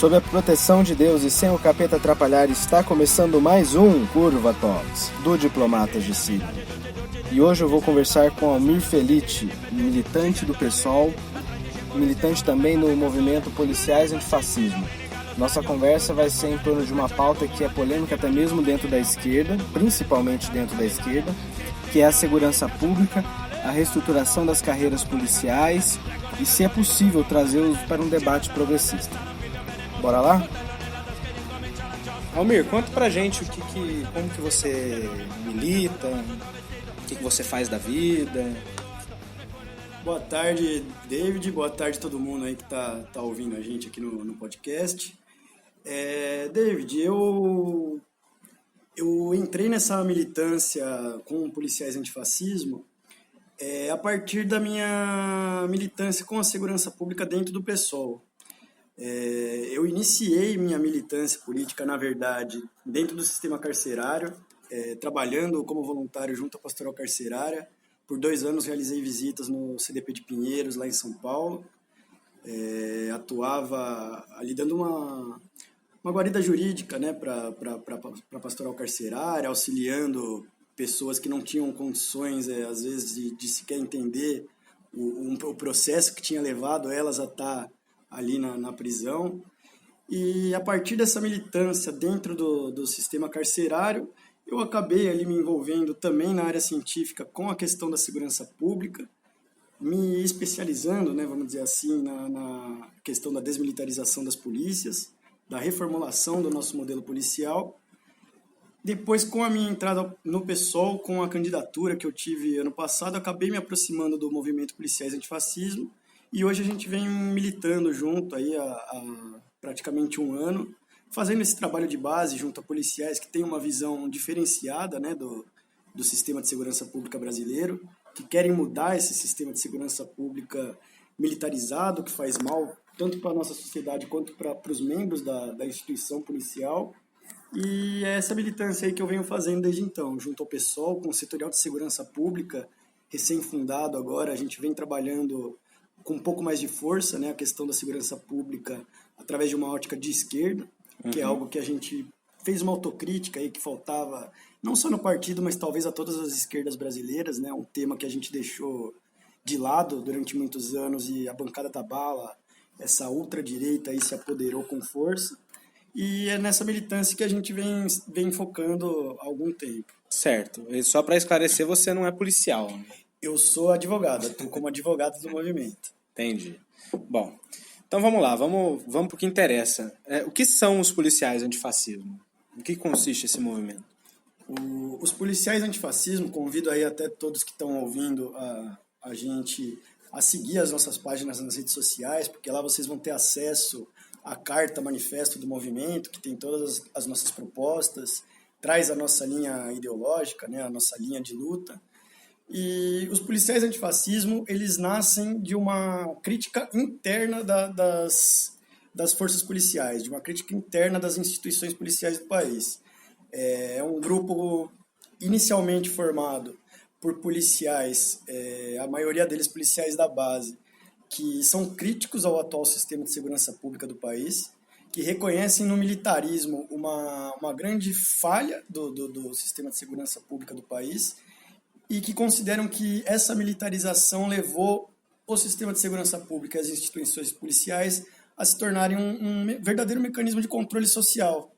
Sob a proteção de Deus e sem o capeta atrapalhar, está começando mais um Curva Talks, do Diplomatas de Sydney. E hoje eu vou conversar com Almir Felite, militante do PSOL, militante também no movimento Policiais Antifascismo. Nossa conversa vai ser em torno de uma pauta que é polêmica até mesmo dentro da esquerda, principalmente dentro da esquerda, que é a segurança pública, a reestruturação das carreiras policiais e, se é possível, trazê-los para um debate progressista. Bora lá? Almir, conta pra gente como que você milita, o que você faz da vida. Boa tarde, David. Boa tarde a todo mundo aí que tá ouvindo a gente aqui no podcast. David, eu entrei nessa militância com policiais antifascismo a partir da minha militância com a segurança pública dentro do PSOL. Eu iniciei minha militância política, na verdade, dentro do sistema carcerário, trabalhando como voluntário junto à Pastoral Carcerária. Por 2 anos realizei visitas no CDP de Pinheiros, lá em São Paulo. Atuava ali dando uma guarida jurídica, né, para a Pastoral Carcerária, auxiliando pessoas que não tinham condições, às vezes, de sequer entender o processo que tinha levado elas a estar ali na prisão. E a partir dessa militância dentro do sistema carcerário, eu acabei ali me envolvendo também na área científica com a questão da segurança pública, me especializando, né, vamos dizer assim, na questão da desmilitarização das polícias, da reformulação do nosso modelo policial. Depois, com a minha entrada no PSOL, com a candidatura que eu tive ano passado, acabei me aproximando do movimento Policiais Antifascismo, e hoje a gente vem militando junto aí há praticamente 1 ano, fazendo esse trabalho de base junto a policiais que têm uma visão diferenciada, né, do sistema de segurança pública brasileiro, que querem mudar esse sistema de segurança pública militarizado, que faz mal tanto para a nossa sociedade quanto para os membros da instituição policial. E é essa militância aí que eu venho fazendo desde então, junto ao PSOL, com o Setorial de Segurança Pública, recém-fundado agora. A gente vem trabalhando com um pouco mais de força, né, a questão da segurança pública através de uma ótica de esquerda, que é algo que a gente fez uma autocrítica aí que faltava, não só no partido, mas talvez a todas as esquerdas brasileiras, né, um tema que a gente deixou de lado durante muitos anos, e a bancada da bala, essa ultradireita aí se apoderou com força, e é nessa militância que a gente vem focando há algum tempo. Certo, e só para esclarecer, você não é policial, né? Eu sou advogado, atuo como advogado do movimento. Entendi. Bom, então vamos lá, vamos para o que interessa. O que são os policiais antifascismo? Em que consiste esse movimento? Os policiais antifascismo, convido aí até todos que estão ouvindo a gente a seguir as nossas páginas nas redes sociais, porque lá vocês vão ter acesso à carta manifesto do movimento, que tem todas as nossas propostas, traz a nossa linha ideológica, né, a nossa linha de luta. E os policiais antifascismo, eles nascem de uma crítica interna das forças policiais, de uma crítica interna das instituições policiais do país. É um grupo inicialmente formado por policiais, a maioria deles policiais da base, que são críticos ao atual sistema de segurança pública do país, que reconhecem no militarismo uma grande falha do sistema de segurança pública do país, e que consideram que essa militarização levou o sistema de segurança pública e as instituições policiais a se tornarem um verdadeiro mecanismo de controle social.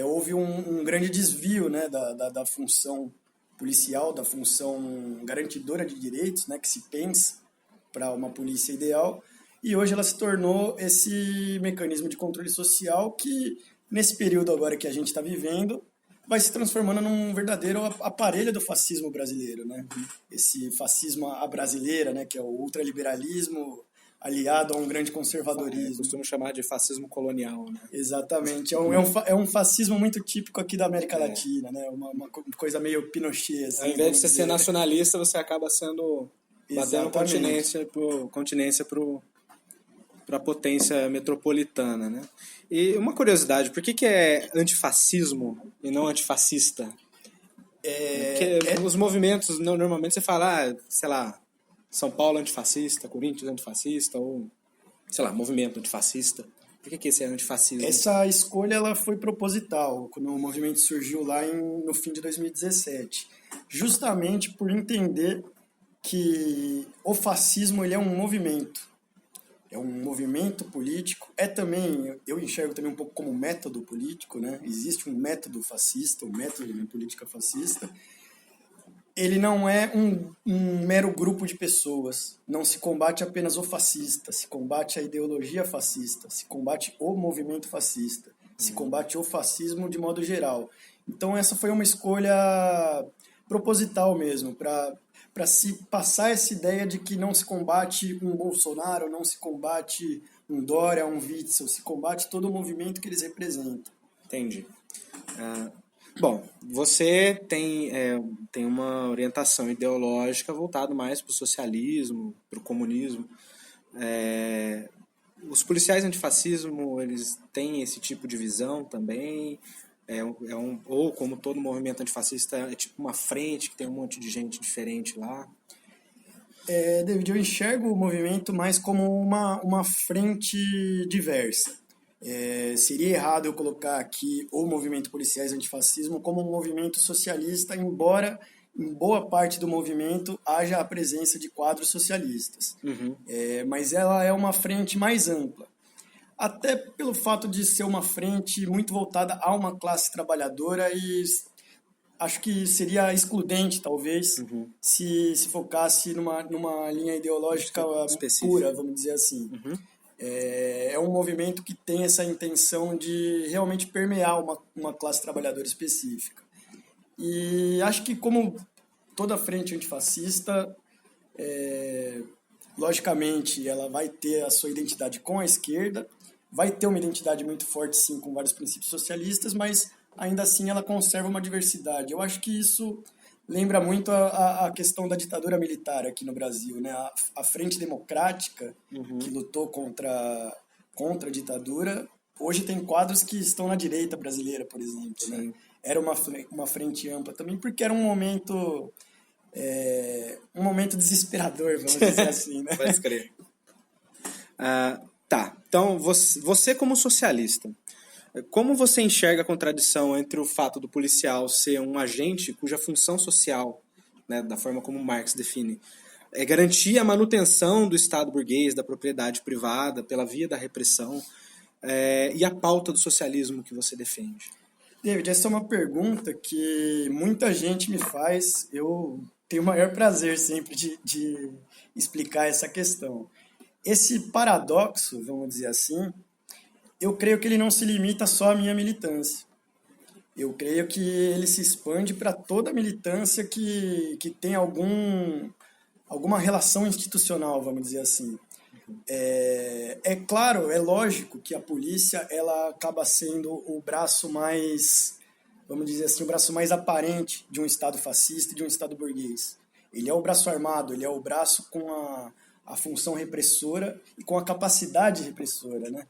Houve um grande desvio, né, da função policial, da função garantidora de direitos, né, que se pensa para uma polícia ideal, e hoje ela se tornou esse mecanismo de controle social que, nesse período agora que a gente está vivendo, vai se transformando num verdadeiro aparelho do fascismo brasileiro, né? Esse fascismo à brasileira, né, que é o ultraliberalismo aliado a um grande conservadorismo. Costumo chamar de fascismo colonial, né? Exatamente. É um fascismo muito típico aqui da América Latina, né? Uma coisa meio Pinochet, assim. Ao invés de você ser nacionalista, você acaba sendo batendo continência para a potência metropolitana, né? E uma curiosidade, por que é antifascismo e não antifascista? Porque os movimentos, normalmente você fala, sei lá, São Paulo antifascista, Corinthians antifascista, ou, sei lá, movimento antifascista. Por que esse é antifascismo? Essa escolha ela foi proposital, quando o movimento surgiu lá no fim de 2017. Justamente por entender que o fascismo ele é um movimento. É um movimento político, também, eu enxergo também um pouco como método político, né? Existe um método fascista, um método de política fascista. Ele não é um mero grupo de pessoas. Não se combate apenas o fascista, se combate a ideologia fascista, se combate o movimento fascista, se combate o fascismo de modo geral. Então essa foi uma escolha proposital mesmo, para se passar essa ideia de que não se combate um Bolsonaro, não se combate um Dória, um Witzel, se combate todo o movimento que eles representam. Entendi. Bom, você tem uma orientação ideológica voltada mais para o socialismo, para o comunismo. Os policiais antifascismo, eles têm esse tipo de visão também? Ou como todo movimento antifascista, é tipo uma frente que tem um monte de gente diferente lá? David, eu enxergo o movimento mais como uma frente diversa. Seria errado eu colocar aqui o movimento policiais antifascismo como um movimento socialista, embora em boa parte do movimento haja a presença de quadros socialistas. Uhum. Mas ela é uma frente mais ampla. Até pelo fato de ser uma frente muito voltada a uma classe trabalhadora e acho que seria excludente, talvez, se focasse numa linha ideológica pura, vamos dizer assim. Uhum. É um movimento que tem essa intenção de realmente permear uma classe trabalhadora específica. E acho que, como toda frente antifascista, logicamente, ela vai ter a sua identidade com a esquerda, vai ter uma identidade muito forte, sim, com vários princípios socialistas, mas ainda assim ela conserva uma diversidade. Eu acho que isso lembra muito a questão da ditadura militar aqui no Brasil, né? A Frente Democrática, que lutou contra a ditadura, hoje tem quadros que estão na direita brasileira, por exemplo, né? Era uma frente ampla também, porque era um momento desesperador, vamos dizer assim, né? Pode crer. Tá, então você como socialista, como você enxerga a contradição entre o fato do policial ser um agente cuja função social, né, da forma como Marx define, é garantir a manutenção do Estado burguês, da propriedade privada, pela via da repressão, e a pauta do socialismo que você defende? David, essa é uma pergunta que muita gente me faz. Eu tenho o maior prazer sempre de explicar essa questão. Esse paradoxo, vamos dizer assim, eu creio que ele não se limita só à minha militância. Eu creio que ele se expande para toda a militância que tem alguma relação institucional, vamos dizer assim. Claro, é lógico que a polícia ela acaba sendo o braço mais, vamos dizer assim, o braço mais aparente de um Estado fascista e de um Estado burguês. Ele é o braço armado, ele é o braço com a função repressora e com a capacidade repressora, né?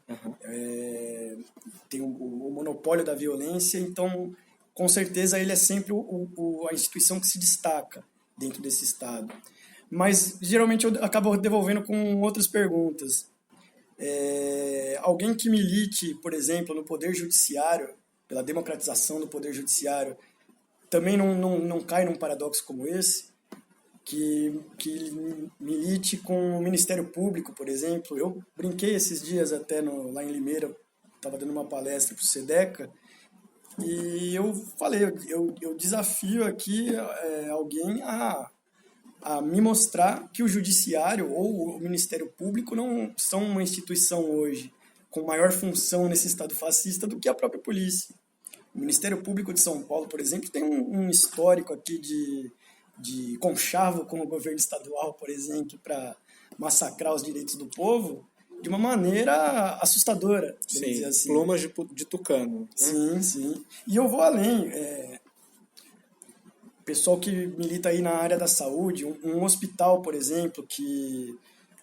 Tem o monopólio da violência, então, com certeza, ele é sempre a instituição que se destaca dentro desse Estado. Mas, geralmente, eu acabo devolvendo com outras perguntas. Alguém que milite, por exemplo, no Poder Judiciário, pela democratização do Poder Judiciário, também não cai num paradoxo como esse? Que milite com o Ministério Público, por exemplo. Eu brinquei esses dias até lá em Limeira, estava dando uma palestra para o SEDECA, e eu falei, eu desafio aqui alguém a me mostrar que o Judiciário ou o Ministério Público não são uma instituição hoje com maior função nesse Estado fascista do que a própria polícia. O Ministério Público de São Paulo, por exemplo, tem um histórico aqui de conchavo com o governo estadual, por exemplo, para massacrar os direitos do povo de uma maneira assustadora. Sim, dizer assim. Plumas de tucano. Sim, sim. E eu vou além. Pessoal que milita aí na área da saúde, um hospital, por exemplo, que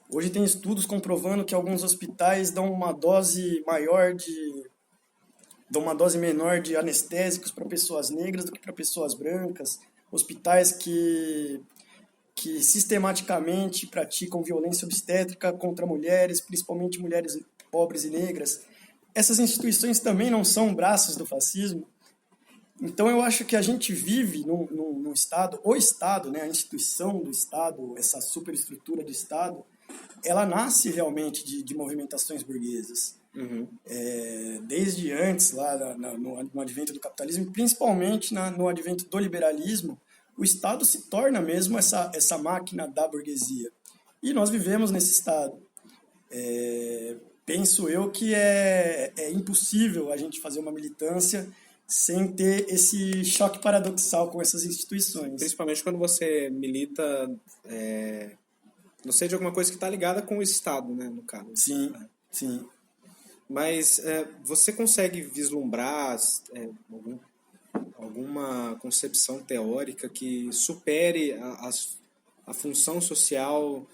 hoje tem estudos comprovando que alguns hospitais dão uma dose menor de anestésicos para pessoas negras do que para pessoas brancas. Hospitais que sistematicamente praticam violência obstétrica contra mulheres, principalmente mulheres pobres e negras. essas instituições também não são braços do fascismo. Então eu acho que a gente vive num Estado, o Estado, né, a instituição do Estado, essa superestrutura do Estado, ela nasce realmente de movimentações burguesas. Desde antes, lá no advento do capitalismo, principalmente no advento do liberalismo, o Estado se torna mesmo essa máquina da burguesia. E nós vivemos nesse Estado. Penso eu que é impossível a gente fazer uma militância sem ter esse choque paradoxal com essas instituições. Principalmente quando você milita, não sei, de alguma coisa que está ligada com o Estado, né, no caso. Sim, sim. Mas você consegue vislumbrar alguma concepção teórica que supere a função social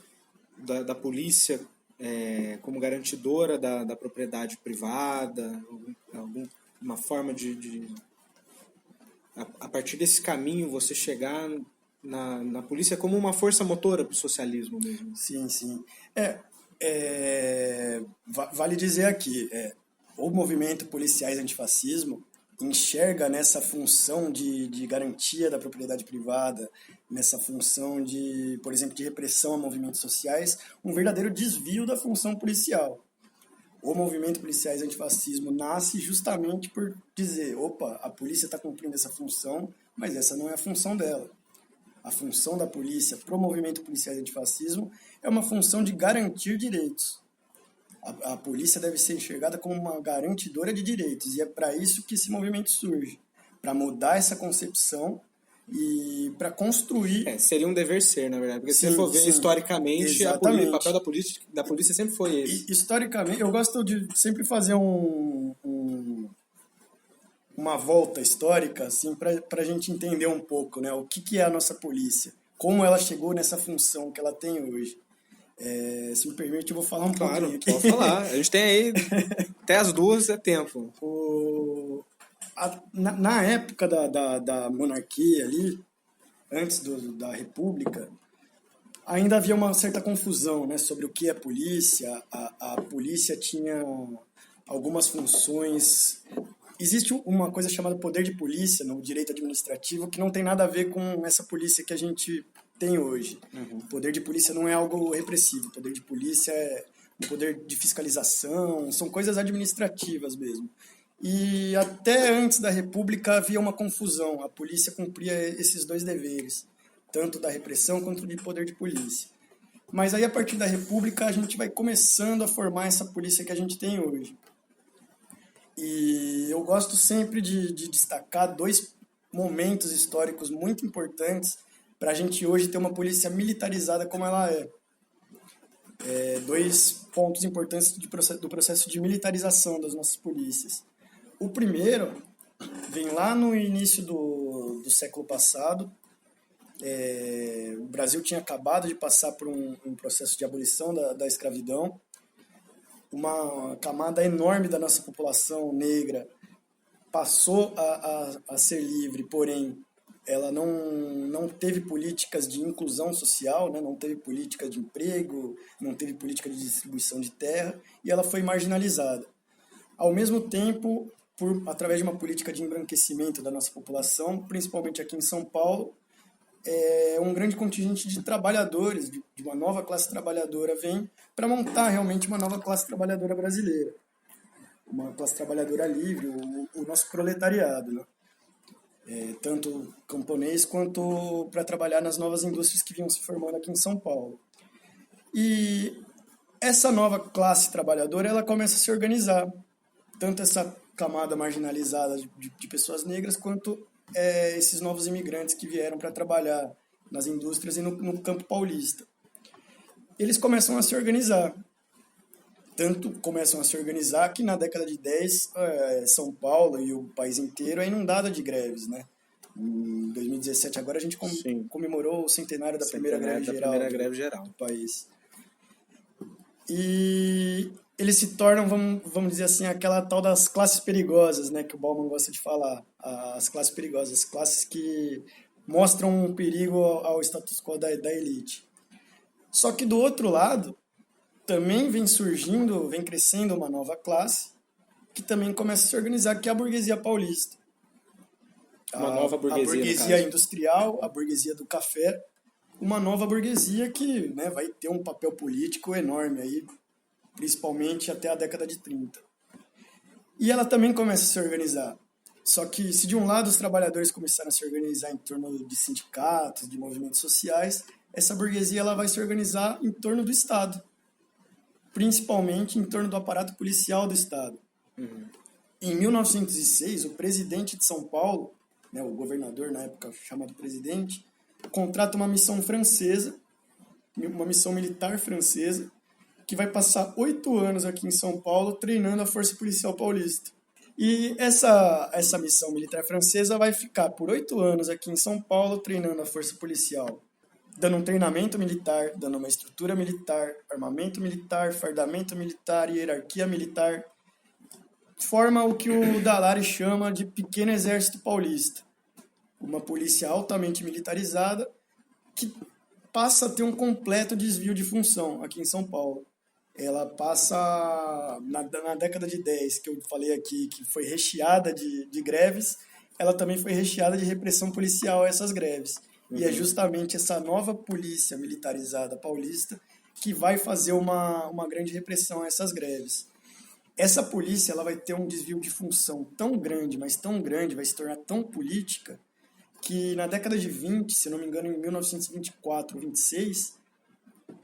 da polícia como garantidora da propriedade privada, alguma forma de a partir desse caminho você chegar na polícia como uma força motora para o socialismo mesmo? Sim, sim. Vale dizer aqui, o movimento policiais antifascismo enxerga nessa função de garantia da propriedade privada, nessa função de, por exemplo, de repressão a movimentos sociais, um verdadeiro desvio da função policial. O movimento policiais antifascismo nasce justamente por dizer, opa, a polícia está cumprindo essa função, mas essa não é a função dela. A função da polícia para o movimento policiais antifascismo é uma função de garantir direitos. A polícia deve ser enxergada como uma garantidora de direitos, e é para isso que esse movimento surge, para mudar essa concepção e para construir... seria um dever ser, na verdade, porque se você for ver historicamente, o papel da polícia sempre foi esse. Historicamente, eu gosto de sempre fazer uma volta histórica, assim, para a gente entender um pouco, né, o que é a nossa polícia, como ela chegou nessa função que ela tem hoje. Se me permite, eu vou falar pouquinho aqui. Pode falar. A gente tem aí até as 2 é tempo. Na época da monarquia ali, antes da república, ainda havia uma certa confusão, né, sobre o que é polícia. A polícia tinha algumas funções. Existe uma coisa chamada poder de polícia no direito administrativo que não tem nada a ver com essa polícia que a gente tem hoje. O poder de polícia não é algo repressivo. O poder de polícia é um poder de fiscalização, são coisas administrativas mesmo. E até antes da República havia uma confusão. A polícia cumpria esses 2 deveres, tanto da repressão quanto de poder de polícia. Mas aí, a partir da República, a gente vai começando a formar essa polícia que a gente tem hoje. E eu gosto sempre de destacar 2 momentos históricos muito importantes para a gente hoje ter uma polícia militarizada como ela é. 2 pontos importantes do processo de militarização das nossas polícias. O primeiro vem lá no início do século passado. O Brasil tinha acabado de passar por um processo de abolição da escravidão. Uma camada enorme da nossa população negra passou a ser livre, porém ela não teve políticas de inclusão social, né? Não teve política de emprego, não teve política de distribuição de terra, e ela foi marginalizada. Ao mesmo tempo, através de uma política de embranquecimento da nossa população, principalmente aqui em São Paulo, um grande contingente de trabalhadores, de uma nova classe trabalhadora, vem para montar realmente uma nova classe trabalhadora brasileira. Uma classe trabalhadora livre, o nosso proletariado, né? Tanto camponês quanto para trabalhar nas novas indústrias que vinham se formando aqui em São Paulo. E essa nova classe trabalhadora, ela começa a se organizar, tanto essa camada marginalizada de pessoas negras, quanto esses novos imigrantes que vieram para trabalhar nas indústrias e no campo paulista. Eles começam a se organizar. Tanto começam a se organizar que na década de 10, São Paulo e o país inteiro é inundado de greves, né? Em 2017, agora a gente comemorou o centenário da primeira greve geral do país. E eles se tornam, vamos dizer assim, aquela tal das classes perigosas, né, que o Bauman gosta de falar. As classes perigosas, as classes que mostram um perigo ao status quo da elite. Só que do outro lado, também vem crescendo uma nova classe, que também começa a se organizar, que é a burguesia paulista. Uma nova burguesia, a burguesia industrial, a burguesia do café, uma nova burguesia que, né, vai ter um papel político enorme aí, principalmente até a década de 30. E ela também começa a se organizar. Só que se de um lado os trabalhadores começaram a se organizar em torno de sindicatos, de movimentos sociais, essa burguesia ela vai se organizar em torno do Estado, principalmente em torno do aparato policial do Estado. Em 1906, o presidente de São Paulo, né, o governador na época chamado presidente, contrata uma missão francesa, uma missão militar francesa, que vai passar 8 anos aqui em São Paulo treinando a Força Policial Paulista. E essa missão militar francesa vai ficar por 8 anos aqui em São Paulo treinando a Força Policial, dando um treinamento militar, dando uma estrutura militar, armamento militar, fardamento militar, hierarquia militar, forma o que o Dall'Are chama de pequeno exército paulista. Uma polícia altamente militarizada que passa a ter um completo desvio de função aqui em São Paulo. Ela passa, na década de 10, que eu falei aqui, que foi recheada de greves, ela também foi recheada de repressão policial a essas greves. E é justamente essa nova polícia militarizada paulista que vai fazer uma grande repressão a essas greves. Essa polícia ela vai ter um desvio de função tão grande, mas tão grande, vai se tornar tão política, que na década de 20, se não me engano, em 1924 ou 26,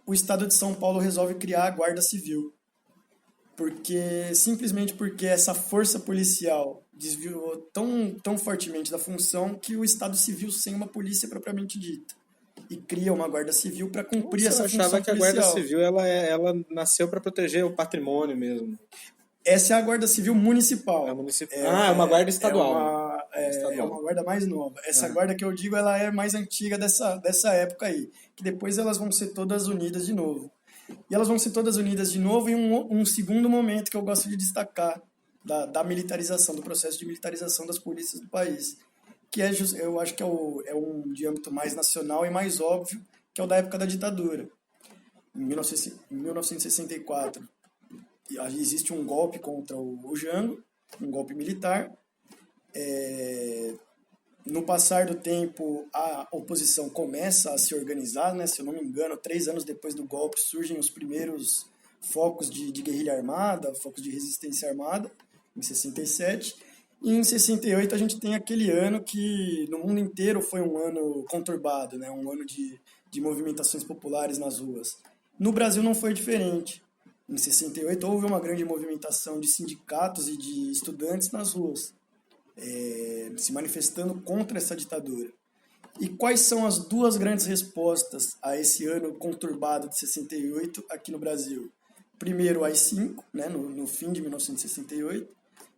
o Estado de São Paulo resolve criar a Guarda Civil. Simplesmente porque essa força policial desviou tão fortemente da função que o Estado se viu sem uma polícia propriamente dita. E cria uma Guarda Civil para cumprir essa função policial. Eu achava que a Guarda Civil ela nasceu para proteger o patrimônio mesmo. Essa é a Guarda Civil municipal. É uma guarda estadual. É uma guarda mais nova. Essa guarda que eu digo, ela é mais antiga dessa época aí. Que depois elas vão ser todas unidas de novo. E elas vão ser todas unidas de novo em um segundo momento que eu gosto de destacar da militarização, do processo de militarização das polícias do país. Que eu acho que é um de âmbito mais nacional e mais óbvio, que é o da época da ditadura. Em 1964. Existe um golpe contra o Jango, um golpe militar. No passar do tempo, a oposição começa a se organizar, né? Se eu não me engano, 3 anos depois do golpe surgem os primeiros focos de guerrilha armada, focos de resistência armada, em 67. E em 68 a gente tem aquele ano que no mundo inteiro foi um ano conturbado, né? Um ano de movimentações populares nas ruas. No Brasil não foi diferente. Em 68 houve uma grande movimentação de sindicatos e de estudantes nas ruas, se manifestando contra essa ditadura. E quais são as 2 grandes respostas a esse ano conturbado de 68 aqui no Brasil? Primeiro, o AI-5, né, no fim de 1968,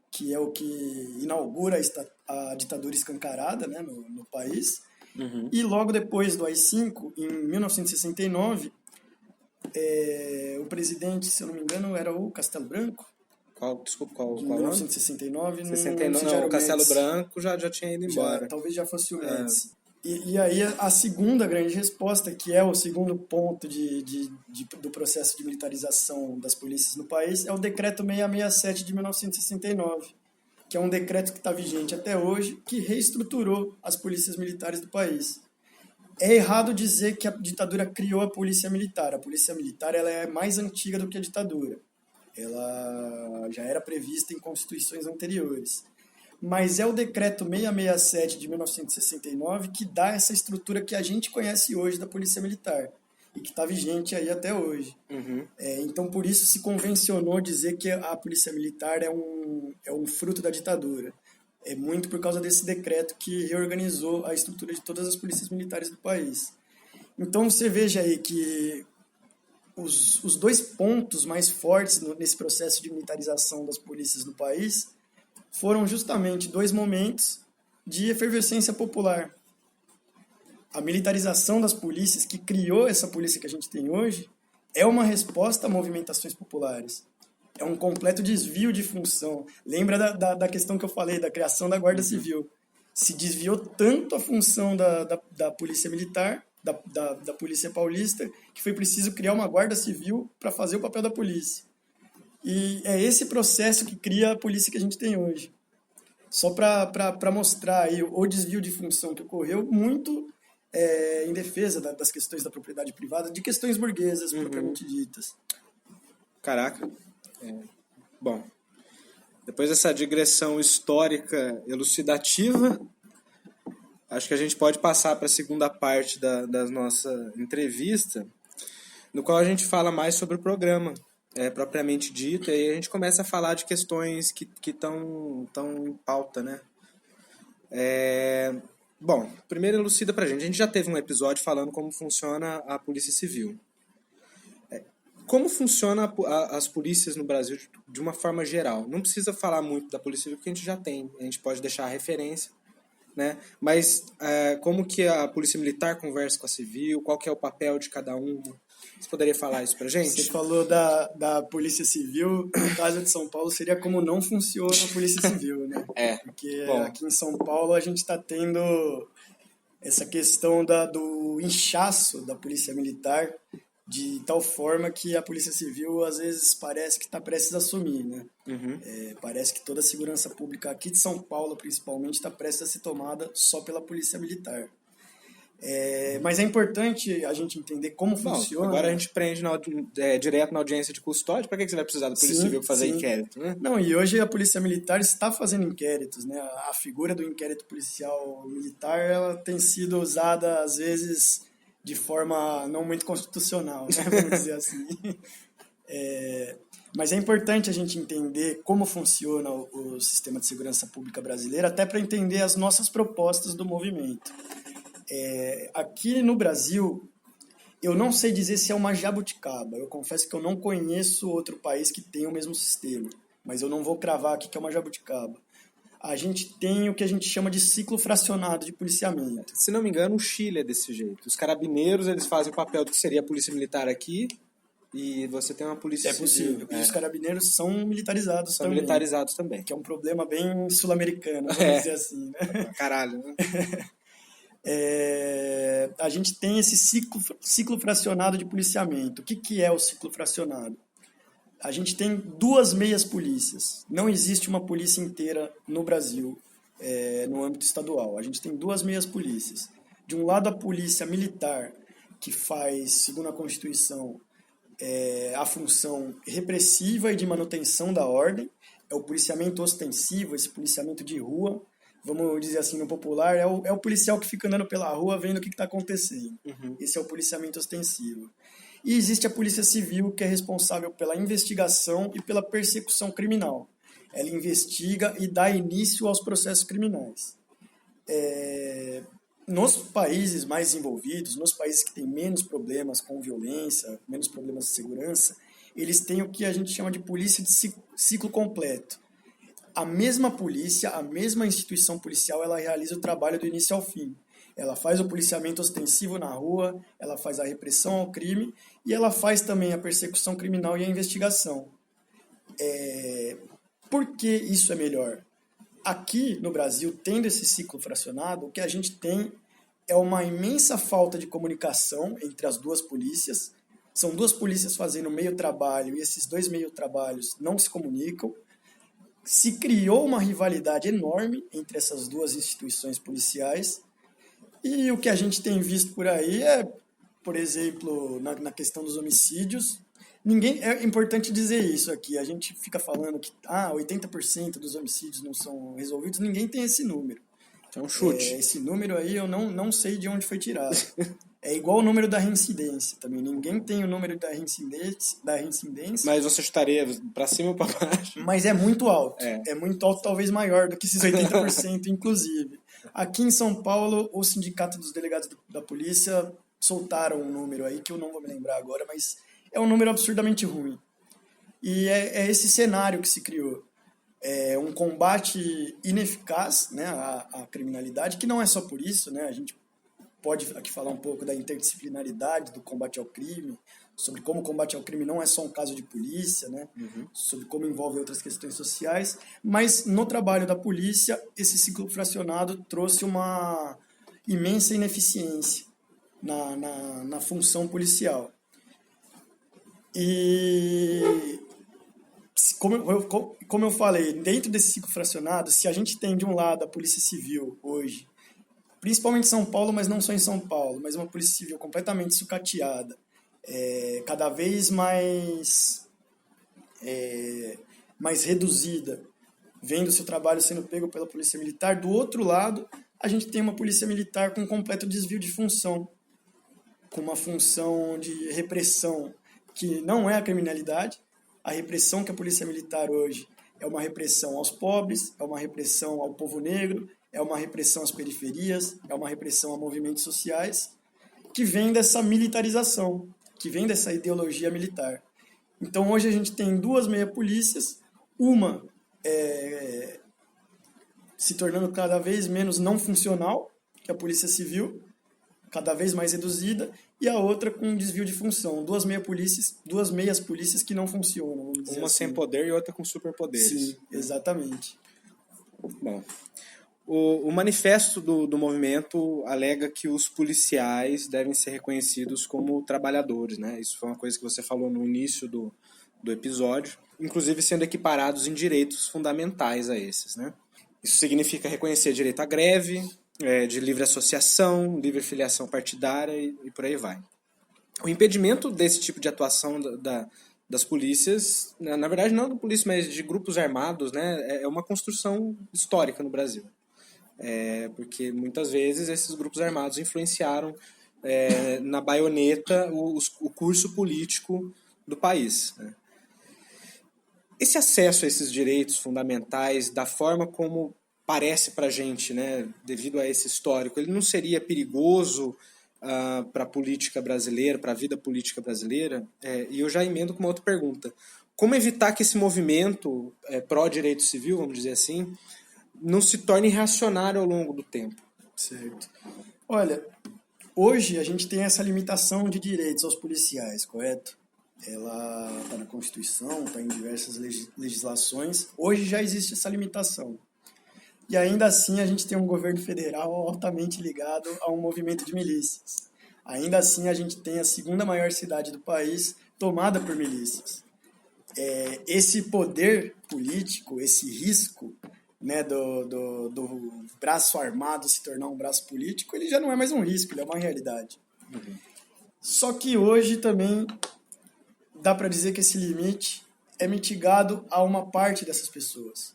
que é o que inaugura a ditadura escancarada, né, no país. E logo depois do AI-5, em 1969, o presidente, se eu não me engano, era o Castelo Branco. Qual em 1969. 69, o Castelo Branco já tinha ido embora. Talvez já fosse o Médici. E aí a segunda grande resposta, que é o segundo ponto do processo de militarização das polícias no país, é o Decreto 667 de 1969, que é um decreto que está vigente até hoje, que reestruturou as polícias militares do país. É errado dizer que a ditadura criou a polícia militar. A polícia militar ela é mais antiga do que a ditadura. Ela já era prevista em constituições anteriores. Mas é o decreto 667 de 1969 que dá essa estrutura que a gente conhece hoje da polícia militar e que está vigente aí até hoje. Então, por isso se convencionou dizer que a polícia militar é um fruto da ditadura. É muito por causa desse decreto que reorganizou a estrutura de todas as polícias militares do país. Então, você veja aí que os 2 pontos mais fortes nesse processo de militarização das polícias no país foram justamente 2 momentos de efervescência popular. A militarização das polícias, que criou essa polícia que a gente tem hoje, é uma resposta a movimentações populares. É um completo desvio de função. Lembra da questão que eu falei, da criação da Guarda Civil. Se desviou tanto a função da polícia militar, da polícia paulista, que foi preciso criar uma Guarda Civil para fazer o papel da polícia. E é esse processo que cria a polícia que a gente tem hoje. Só para mostrar aí o desvio de função que ocorreu muito em defesa das questões da propriedade privada, de questões burguesas propriamente ditas. Caraca. Bom, depois dessa digressão histórica elucidativa, acho que a gente pode passar para a segunda parte da nossa entrevista, no qual a gente fala mais sobre o programa propriamente dito, e aí a gente começa a falar de questões que estão em pauta, né? Bom, primeiro elucida pra gente. A gente já teve um episódio falando como funciona a Polícia Civil. Como funciona as polícias no Brasil de uma forma geral? Não precisa falar muito da Polícia Civil, porque a gente já tem. A gente pode deixar a referência, né? Mas como que a Polícia Militar conversa com a Civil? Qual que é o papel de cada uma? Você poderia falar isso pra gente? Você falou da Polícia Civil, no caso de São Paulo, seria como não funciona a Polícia Civil, né? Porque aqui em São Paulo a gente está tendo essa questão do inchaço da Polícia Militar, de tal forma que a Polícia Civil às vezes parece que está prestes a sumir, né? Parece que toda a segurança pública aqui de São Paulo, principalmente, está prestes a ser tomada só pela Polícia Militar. Mas é importante a gente entender como funciona. Agora a gente prende direto na audiência de custódia. Para que você vai precisar da Polícia Civil para fazer inquérito? Né? Não, e hoje a Polícia Militar está fazendo inquéritos, né? A figura do inquérito policial militar, ela tem sido usada às vezes de forma não muito constitucional, né? Vamos dizer assim. Mas é importante a gente entender como funciona o sistema de segurança pública brasileiro, até para entender as nossas propostas do movimento. Aqui no Brasil, eu não sei dizer se é uma jabuticaba. Eu confesso que eu não conheço outro país que tenha o mesmo sistema, mas eu não vou cravar aqui que é uma jabuticaba. A gente tem o que a gente chama de ciclo fracionado de policiamento. Se não me engano, o Chile é desse jeito. Os carabineiros, eles fazem o papel do que seria a polícia militar aqui, e você tem uma polícia civil. Possível, porque os carabineiros são militarizados também. São militarizados também. Que é um problema bem sul-americano, vamos dizer assim, né? Caralho, né? A gente tem esse ciclo fracionado de policiamento. O que é o ciclo fracionado? A gente tem duas meias polícias. Não existe uma polícia inteira no Brasil, no âmbito estadual. A gente tem duas meias polícias. De um lado, a polícia militar, que faz, segundo a Constituição, a função repressiva e de manutenção da ordem. É o policiamento ostensivo, esse policiamento de rua. Vamos dizer assim, no popular, é o policial que fica andando pela rua vendo o que está acontecendo. Esse é o policiamento ostensivo. E existe a Polícia Civil, que é responsável pela investigação e pela persecução criminal. Ela investiga e dá início aos processos criminais. Nos países mais desenvolvidos, nos países que têm menos problemas com violência, menos problemas de segurança, eles têm o que a gente chama de polícia de ciclo completo. A mesma polícia, a mesma instituição policial, ela realiza o trabalho do início ao fim. Ela faz o policiamento ostensivo na rua, ela faz a repressão ao crime e ela faz também a persecução criminal e a investigação. Por que isso é melhor? Aqui no Brasil, tendo esse ciclo fracionado, o que a gente tem é uma imensa falta de comunicação entre as duas polícias. São duas polícias fazendo meio trabalho e esses dois meio trabalhos não se comunicam. Se criou uma rivalidade enorme entre essas duas instituições policiais. E o que a gente tem visto por aí por exemplo, na questão dos homicídios, é importante dizer isso aqui, a gente fica falando que 80% dos homicídios não são resolvidos, ninguém tem esse número. É um chute. Esse número aí eu não sei de onde foi tirado. É igual o número da reincidência também, ninguém tem o número da reincidência. Mas você chutaria para cima ou para baixo? Mas é muito alto, é muito alto, talvez maior do que esses 80%, inclusive. Aqui em São Paulo, o Sindicato dos Delegados da Polícia soltaram um número aí, que eu não vou me lembrar agora, mas é um número absurdamente ruim. E é esse cenário que se criou. É um combate ineficaz, né, à criminalidade, que não é só por isso, né, a gente pode aqui falar um pouco da interdisciplinaridade do combate ao crime, sobre como o combate ao crime não é só um caso de polícia, né? Sobre como envolve outras questões sociais, mas no trabalho da polícia, esse ciclo fracionado trouxe uma imensa ineficiência na função policial. E Como eu falei, dentro desse ciclo fracionado, se a gente tem de um lado a Polícia Civil hoje, principalmente em São Paulo, mas não só em São Paulo, mas uma Polícia Civil completamente sucateada, cada vez mais reduzida, vendo seu trabalho sendo pego pela Polícia Militar. Do outro lado, a gente tem uma Polícia Militar com completo desvio de função, com uma função de repressão que não é a criminalidade. A repressão que a Polícia Militar hoje é uma repressão aos pobres, é uma repressão ao povo negro, é uma repressão às periferias, é uma repressão a movimentos sociais, que vem dessa militarização, que vem dessa ideologia militar. Então, hoje a gente tem duas meia-polícias, uma se tornando cada vez menos não funcional, que é a Polícia Civil, cada vez mais reduzida, e a outra com desvio de função. Duas meias polícias que não funcionam, vamos dizer Uma assim. sem poder e outra com superpoderes. Sim, exatamente. Bom, o manifesto do movimento alega que os policiais devem ser reconhecidos como trabalhadores, né? Isso foi uma coisa que você falou no início do episódio, inclusive sendo equiparados em direitos fundamentais a esses, né? Isso significa reconhecer direito à greve, de livre associação, livre filiação partidária e por aí vai. O impedimento desse tipo de atuação das polícias, na verdade não da polícia, mas de grupos armados, né, é uma construção histórica no Brasil. Porque muitas vezes esses grupos armados influenciaram na baioneta o curso político do país, né? Esse acesso a esses direitos fundamentais, da forma como parece para a gente, né, devido a esse histórico, ele não seria perigoso para a política brasileira, para a vida política brasileira? E eu já emendo com uma outra pergunta. Como evitar que esse movimento pró-direito civil, vamos dizer assim, não se torne reacionário ao longo do tempo? Certo. Olha, hoje a gente tem essa limitação de direitos aos policiais, correto? Ela está na Constituição, está em diversas legislações. Hoje já existe essa limitação. E ainda assim a gente tem um governo federal altamente ligado a um movimento de milícias. Ainda assim a gente tem a segunda maior cidade do país tomada por milícias. Esse poder político, esse risco, né, do braço armado se tornar um braço político, ele já não é mais um risco, ele é uma realidade. Uhum. Só que hoje também dá para dizer que esse limite é mitigado a uma parte dessas pessoas.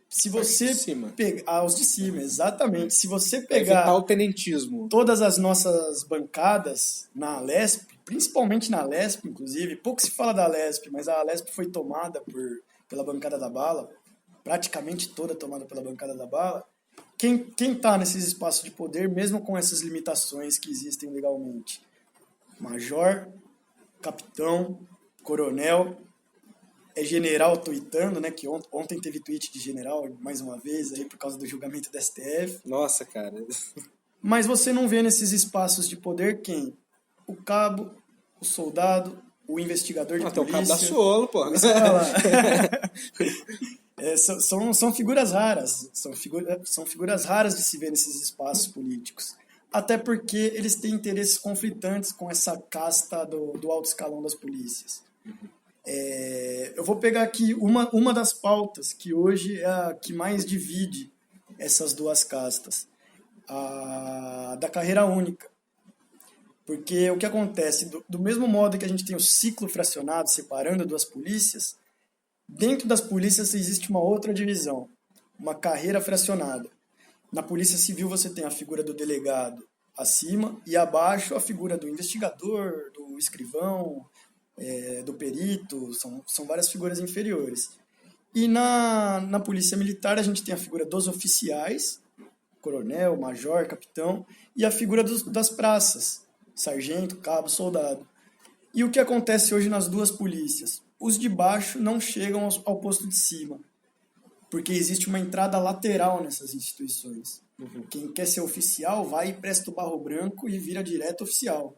Se você pegar os de cima, exatamente. Se você pegar evitar o tenentismo, todas as nossas bancadas na Alesp, principalmente na Alesp, inclusive, pouco se fala da Alesp, mas a Alesp foi tomada pela bancada da bala, praticamente toda tomada pela bancada da bala. Quem está nesses espaços de poder, mesmo com essas limitações que existem legalmente? Major, capitão, coronel, general tuitando, né? Que ontem teve tweet de general, mais uma vez, aí por causa do julgamento da STF. Nossa, cara. Mas você não vê nesses espaços de poder quem? O cabo, o soldado, o investigador de polícia. Até o cabo da Suolo, pô. São figuras raras. São figuras raras de se ver nesses espaços políticos. Até porque eles têm interesses conflitantes com essa casta do alto escalão das polícias. Uhum. Eu vou pegar aqui uma das pautas que hoje é a que mais divide essas duas castas, a da carreira única. Porque o que acontece, do mesmo modo que a gente tem o ciclo fracionado separando duas polícias, dentro das polícias existe uma outra divisão, uma carreira fracionada. Na Polícia Civil você tem a figura do delegado acima e abaixo a figura do investigador, do escrivão, do perito, são várias figuras inferiores. E na Polícia Militar a gente tem a figura dos oficiais, coronel, major, capitão, e a figura das praças, sargento, cabo, soldado. E o que acontece hoje nas duas polícias? Os de baixo não chegam ao posto de cima, porque existe uma entrada lateral nessas instituições. Uhum. Quem quer ser oficial vai e presta o barro branco e vira direto oficial.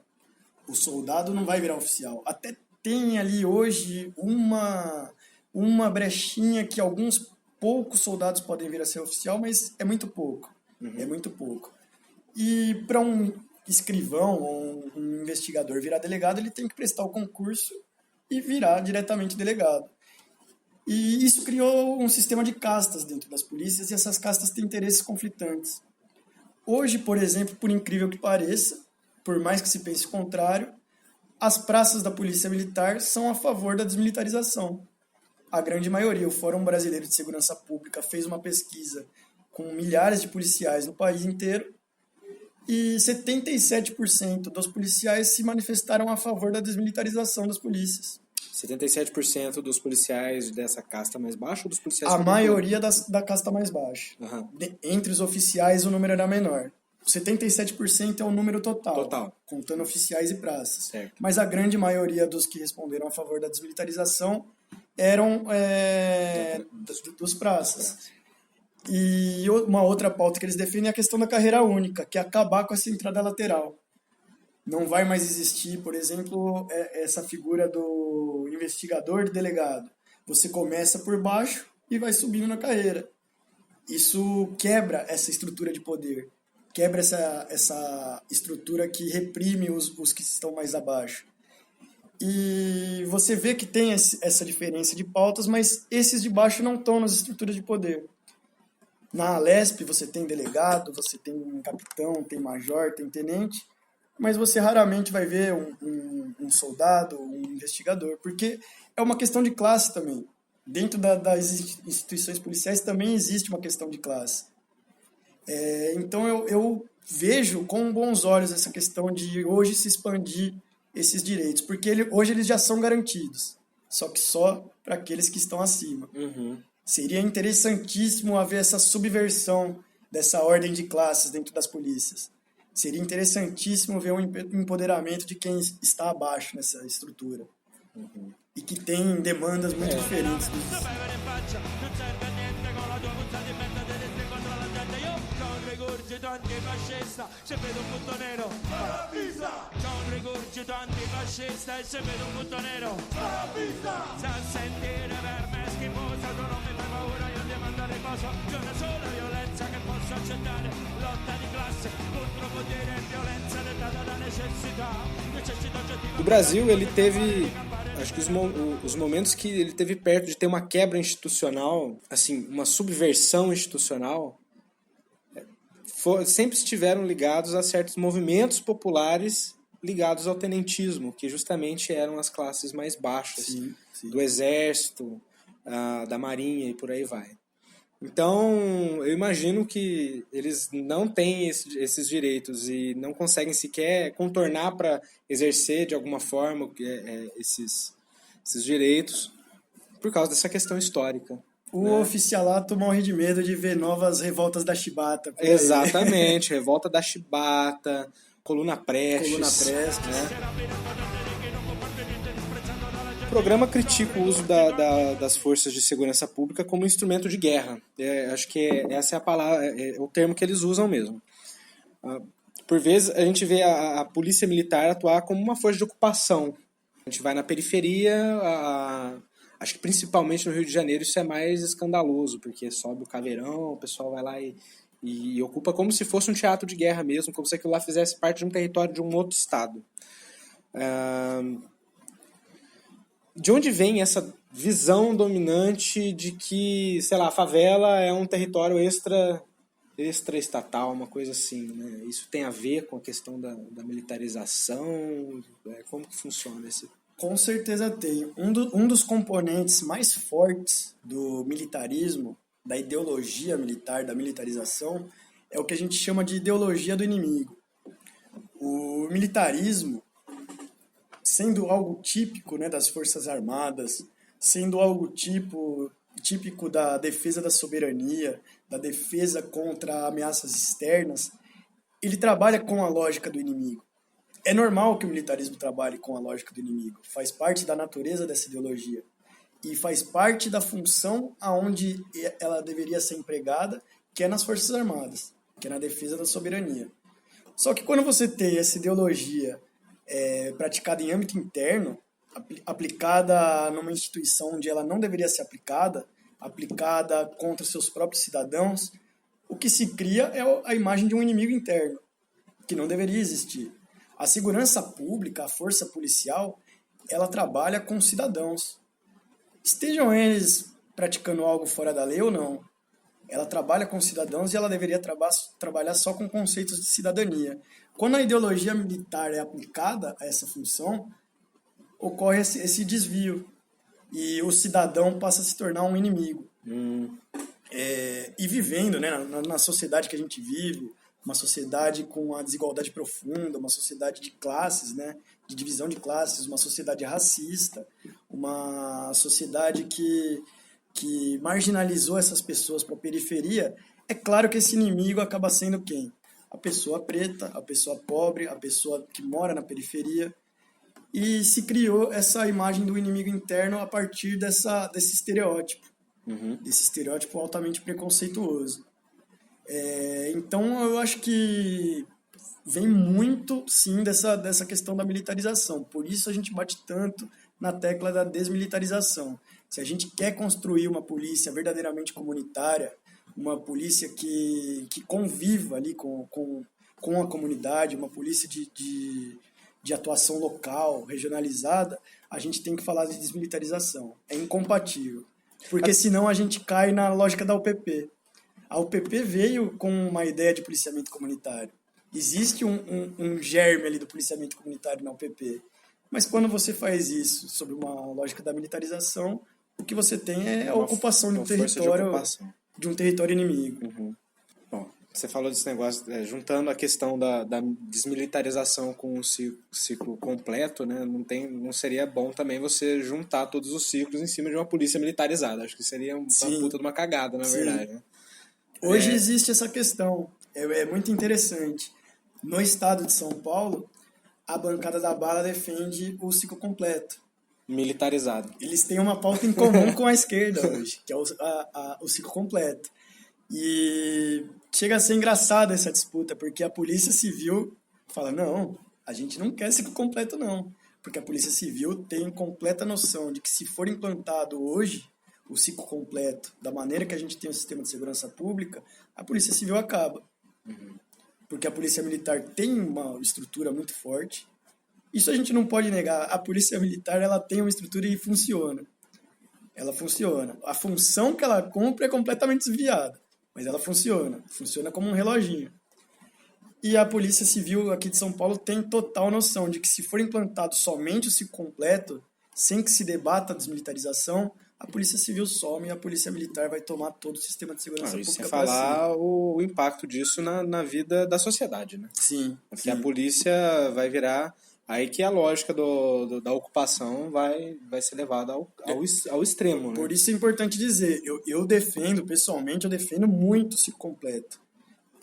O soldado não vai virar oficial. Até tem ali hoje uma brechinha que alguns poucos soldados podem vir a ser oficial, mas é muito pouco. Uhum. É muito pouco. E para um escrivão ou um investigador virar delegado, ele tem que prestar o concurso e virar diretamente delegado. E isso criou um sistema de castas dentro das polícias, e essas castas têm interesses conflitantes. Hoje, por exemplo, por incrível que pareça, por mais que se pense o contrário, as praças da Polícia Militar são a favor da desmilitarização. A grande maioria, o Fórum Brasileiro de Segurança Pública fez uma pesquisa com milhares de policiais no país inteiro e 77% dos policiais se manifestaram a favor da desmilitarização das polícias. 77% dos policiais dessa casta mais baixa ou dos policiais... A maioria da casta mais baixa. Uhum. Entre os oficiais, o número era menor. 77% é o número total, contando oficiais e praças. Certo. Mas a grande maioria dos que responderam a favor da desmilitarização eram dos praças. E uma outra pauta que eles defendem é a questão da carreira única, que é acabar com essa entrada lateral. Não vai mais existir, por exemplo, essa figura do investigador de delegado. Você começa por baixo e vai subindo na carreira. Isso quebra essa estrutura de poder, quebra essa estrutura que reprime os que estão mais abaixo. E você vê que tem essa diferença de pautas, mas esses de baixo não estão nas estruturas de poder. Na Alesp você tem delegado, você tem capitão, tem major, tem tenente, mas você raramente vai ver um soldado, um investigador, porque é uma questão de classe também. Dentro das instituições policiais também existe uma questão de classe. Então eu vejo com bons olhos essa questão de hoje se expandir esses direitos, porque hoje eles já são garantidos, só que só para aqueles que estão acima. Uhum. Seria interessantíssimo haver essa subversão dessa ordem de classes dentro das polícias. Seria interessantíssimo ver um empoderamento de quem está abaixo nessa estrutura. Uhum. E que tem demandas muito diferentes. rigurgito antifascista, se vede un punto nero, avvisa! C'è un rigurgito antifascista e se vede un punto nero, avvisa! Sa sentire per me schifoso, tu non mi fai paura, io ti mando a riposo, c'è una sola violenza che posso accettare, lotta di classe, contro potere e violenza dettata da necessità, necessità oggettiva. O Brasil, ele teve, acho que os momentos que ele teve perto de ter uma quebra institucional, assim, uma subversão institucional, sempre estiveram ligados a certos movimentos populares ligados ao tenentismo, que justamente eram as classes mais baixas, sim. Do exército, da marinha e por aí vai. Então, eu imagino que eles não têm esses direitos e não conseguem sequer contornar para exercer de alguma forma esses direitos por causa dessa questão histórica. O oficialato morre de medo de ver novas revoltas da chibata. Exatamente, revolta da chibata, Coluna Prestes. Né? O programa critica o uso das forças de segurança pública como instrumento de guerra. Acho que essa é a palavra, é o termo que eles usam mesmo. Por vezes a gente vê a polícia militar atuar como uma força de ocupação. A gente vai na periferia, acho que principalmente no Rio de Janeiro isso é mais escandaloso, porque sobe o caveirão, o pessoal vai lá e ocupa como se fosse um teatro de guerra mesmo, como se aquilo lá fizesse parte de um território de um outro estado. De onde vem essa visão dominante de que, sei lá, a favela é um território extra-estatal, uma coisa assim, né? Isso tem a ver com a questão da militarização? Como que funciona esse? Com certeza tem. Um dos componentes mais fortes do militarismo, da ideologia militar, da militarização, é o que a gente chama de ideologia do inimigo. O militarismo, sendo algo típico, né, das Forças Armadas, sendo algo típico da defesa da soberania, da defesa contra ameaças externas, ele trabalha com a lógica do inimigo. É normal que o militarismo trabalhe com a lógica do inimigo, faz parte da natureza dessa ideologia e faz parte da função aonde ela deveria ser empregada, que é nas Forças Armadas, que é na defesa da soberania. Só que quando você tem essa ideologia praticada em âmbito interno, aplicada numa instituição onde ela não deveria ser aplicada contra seus próprios cidadãos, o que se cria é a imagem de um inimigo interno, que não deveria existir. A segurança pública, a força policial, ela trabalha com cidadãos. Estejam eles praticando algo fora da lei ou não. Ela trabalha com cidadãos e ela deveria trabalhar só com conceitos de cidadania. Quando a ideologia militar é aplicada a essa função, ocorre esse desvio e o cidadão passa a se tornar um inimigo. E vivendo, né, na sociedade que a gente vive, uma sociedade com a desigualdade profunda, uma sociedade de classes, né, de divisão de classes, uma sociedade racista, uma sociedade que marginalizou essas pessoas para a periferia, é claro que esse inimigo acaba sendo quem? A pessoa preta, a pessoa pobre, a pessoa que mora na periferia. E se criou essa imagem do inimigo interno a partir desse estereótipo, desse estereótipo altamente preconceituoso. Então, eu acho que vem muito, sim, dessa questão da militarização. Por isso a gente bate tanto na tecla da desmilitarização. Se a gente quer construir uma polícia verdadeiramente comunitária, uma polícia que conviva ali com a comunidade, uma polícia de atuação local, regionalizada, a gente tem que falar de desmilitarização. É incompatível. Porque senão a gente cai na lógica da UPP. A UPP veio com uma ideia de policiamento comunitário. Existe um germe ali do policiamento comunitário na UPP. Mas quando você faz isso sob uma lógica da militarização, o que você tem é a ocupação de um território, de um território inimigo. Bom, você falou desse negócio, juntando a questão da desmilitarização com o ciclo completo, né? Não seria bom também você juntar todos os ciclos em cima de uma polícia militarizada. Acho que seria uma puta de uma cagada, na verdade. Né? Hoje existe essa questão. É muito interessante. No estado de São Paulo, a bancada da bala defende o ciclo completo. Militarizado. Eles têm uma pauta em comum com a esquerda hoje, que é o ciclo completo. E chega a ser engraçada essa disputa, porque a Polícia Civil fala, não, a gente não quer ciclo completo não, porque a Polícia Civil tem completa noção de que se for implantado hoje o ciclo completo, da maneira que a gente tem o sistema de segurança pública, a Polícia Civil acaba. Porque a Polícia Militar tem uma estrutura muito forte. Isso a gente não pode negar. A Polícia Militar ela tem uma estrutura e funciona. Ela funciona. A função que ela cumpre é completamente desviada, mas ela funciona. Funciona como um reloginho. E a Polícia Civil aqui de São Paulo tem total noção de que se for implantado somente o ciclo completo, sem que se debata a desmilitarização, a Polícia Civil some e a Polícia Militar vai tomar todo o sistema de segurança pública. Sem falar o impacto disso na vida da sociedade, né? Sim. Porque a polícia vai virar... Aí que a lógica da ocupação vai ser levada ao extremo. Né? Por isso é importante dizer, eu defendo, pessoalmente, eu defendo muito o ciclo completo.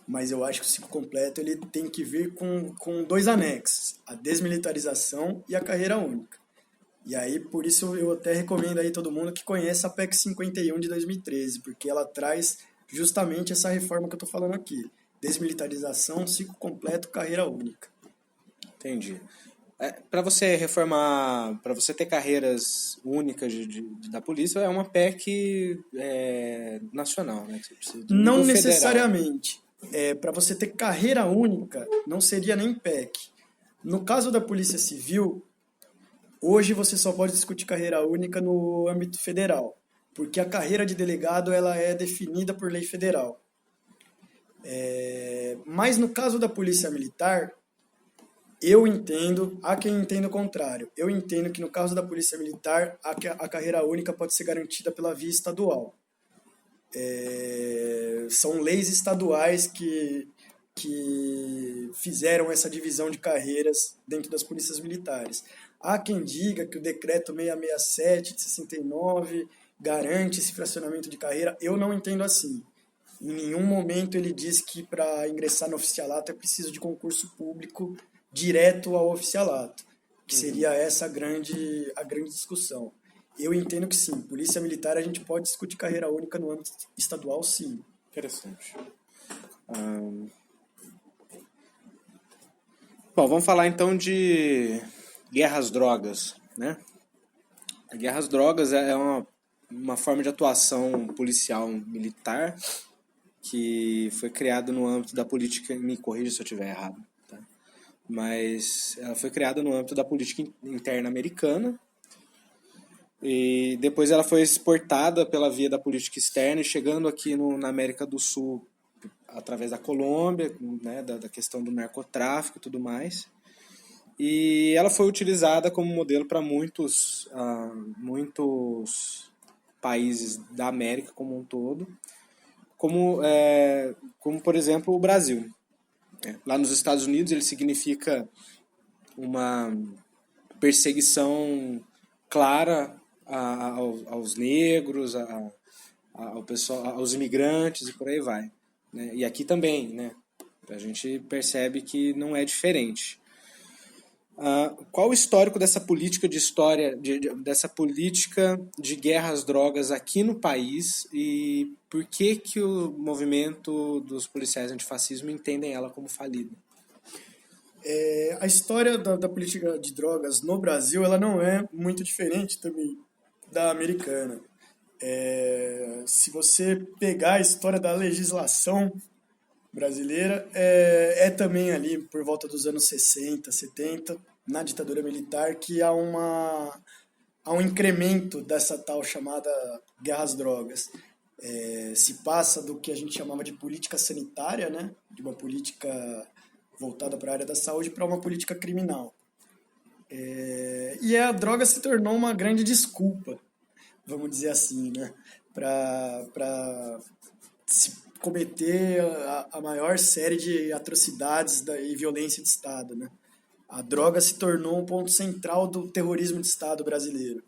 Mas eu acho que o ciclo completo ele tem que vir com dois anexos, a desmilitarização e a carreira única. E aí, por isso, eu até recomendo aí todo mundo que conheça a PEC 51 de 2013, porque ela traz justamente essa reforma que eu estou falando aqui. Desmilitarização, ciclo completo, carreira única. Entendi. Para você reformar, para você ter carreiras únicas da polícia, é uma PEC nacional, né? Que você precisa de não nível necessariamente. Para você ter carreira única, não seria nem PEC. No caso da Polícia Civil, hoje você só pode discutir carreira única no âmbito federal, porque a carreira de delegado ela é definida por lei federal. Mas no caso da Polícia Militar, eu entendo, há quem entenda o contrário. Eu entendo que no caso da Polícia Militar, a carreira única pode ser garantida pela via estadual. São leis estaduais que fizeram essa divisão de carreiras dentro das polícias militares. Há quem diga que o decreto 667 de 69 garante esse fracionamento de carreira. Eu não entendo assim. Em nenhum momento ele diz que para ingressar no oficialato é preciso de concurso público direto ao oficialato, que seria essa a grande discussão. Eu entendo que sim, Polícia Militar a gente pode discutir carreira única no âmbito estadual, sim. Interessante. Bom, vamos falar então de guerra às drogas, né? A guerra às drogas é uma forma de atuação policial militar que foi criada no âmbito da política, me corrija se eu estiver errado, tá? mas ela foi criada no âmbito da política interna americana, e depois ela foi exportada pela via da política externa e chegando aqui na América do Sul através da Colômbia, né, da questão do narcotráfico e tudo mais. E ela foi utilizada como modelo para muitos países da América como um todo, como por exemplo o Brasil. Lá nos Estados Unidos ele significa uma perseguição clara aos negros, ao pessoal, aos imigrantes e por aí vai, né? E aqui também, né? A gente percebe que não é diferente. Qual o histórico dessa política dessa política de guerra às drogas aqui no país e por que o movimento dos policiais antifascismo entendem ela como falida? A história da política de drogas no Brasil, ela não é muito diferente também da americana. Se você pegar a história da legislação brasileira, é também ali por volta dos anos 60, 70, na ditadura militar, que há um incremento dessa tal chamada guerra às drogas. Se passa do que a gente chamava de política sanitária, né, de uma política voltada para a área da saúde, para uma política criminal. E a droga se tornou uma grande desculpa, vamos dizer assim, né, para se cometer a maior série de atrocidades e violência de Estado, né? A droga se tornou um ponto central do terrorismo de Estado brasileiro.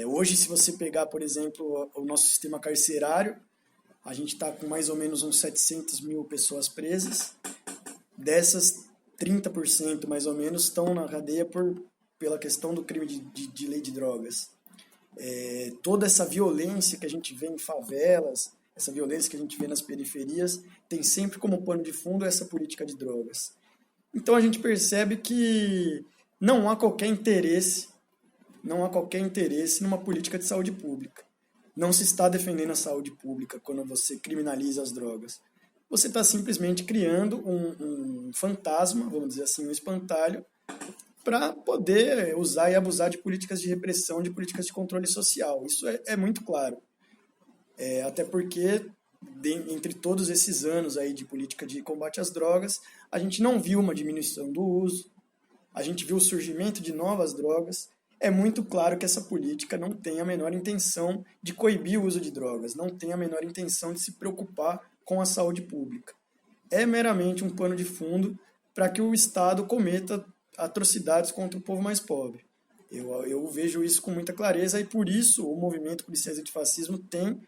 Hoje, se você pegar, por exemplo, o nosso sistema carcerário, a gente está com mais ou menos uns 700 mil pessoas presas. Dessas, 30% mais ou menos estão na cadeia pela questão do crime de lei de drogas. Toda essa violência que a gente vê em favelas, essa violência que a gente vê nas periferias, tem sempre como pano de fundo essa política de drogas. Então a gente percebe que não há qualquer interesse numa política de saúde pública. Não se está defendendo a saúde pública quando você criminaliza as drogas. Você está simplesmente criando um fantasma, vamos dizer assim, um espantalho, para poder usar e abusar de políticas de repressão, de políticas de controle social. Isso é muito claro. Até porque, entre todos esses anos aí de política de combate às drogas, a gente não viu uma diminuição do uso, a gente viu o surgimento de novas drogas. É muito claro que essa política não tem a menor intenção de coibir o uso de drogas, não tem a menor intenção de se preocupar com a saúde pública. É meramente um pano de fundo para que o Estado cometa atrocidades contra o povo mais pobre. Eu vejo isso com muita clareza e por isso o movimento Policiais Antifascismo tem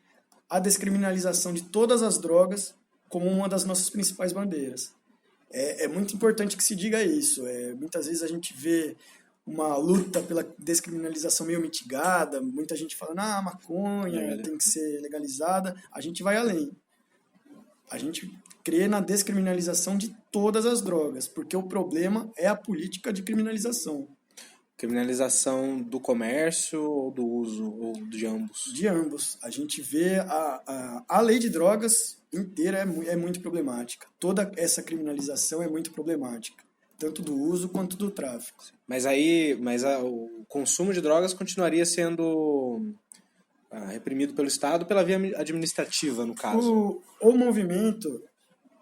a descriminalização de todas as drogas como uma das nossas principais bandeiras. É muito importante que se diga isso. Muitas vezes a gente vê uma luta pela descriminalização meio mitigada, muita gente falando, a maconha tem que ser legalizada. A gente vai além. A gente crê na descriminalização de todas as drogas, porque o problema é a política de criminalização. Criminalização do comércio ou do uso, ou de ambos? De ambos. A gente vê a lei de drogas inteira é muito problemática. Toda essa criminalização é muito problemática, tanto do uso quanto do tráfico. Mas o consumo de drogas continuaria sendo reprimido pelo Estado pela via administrativa, no caso? O movimento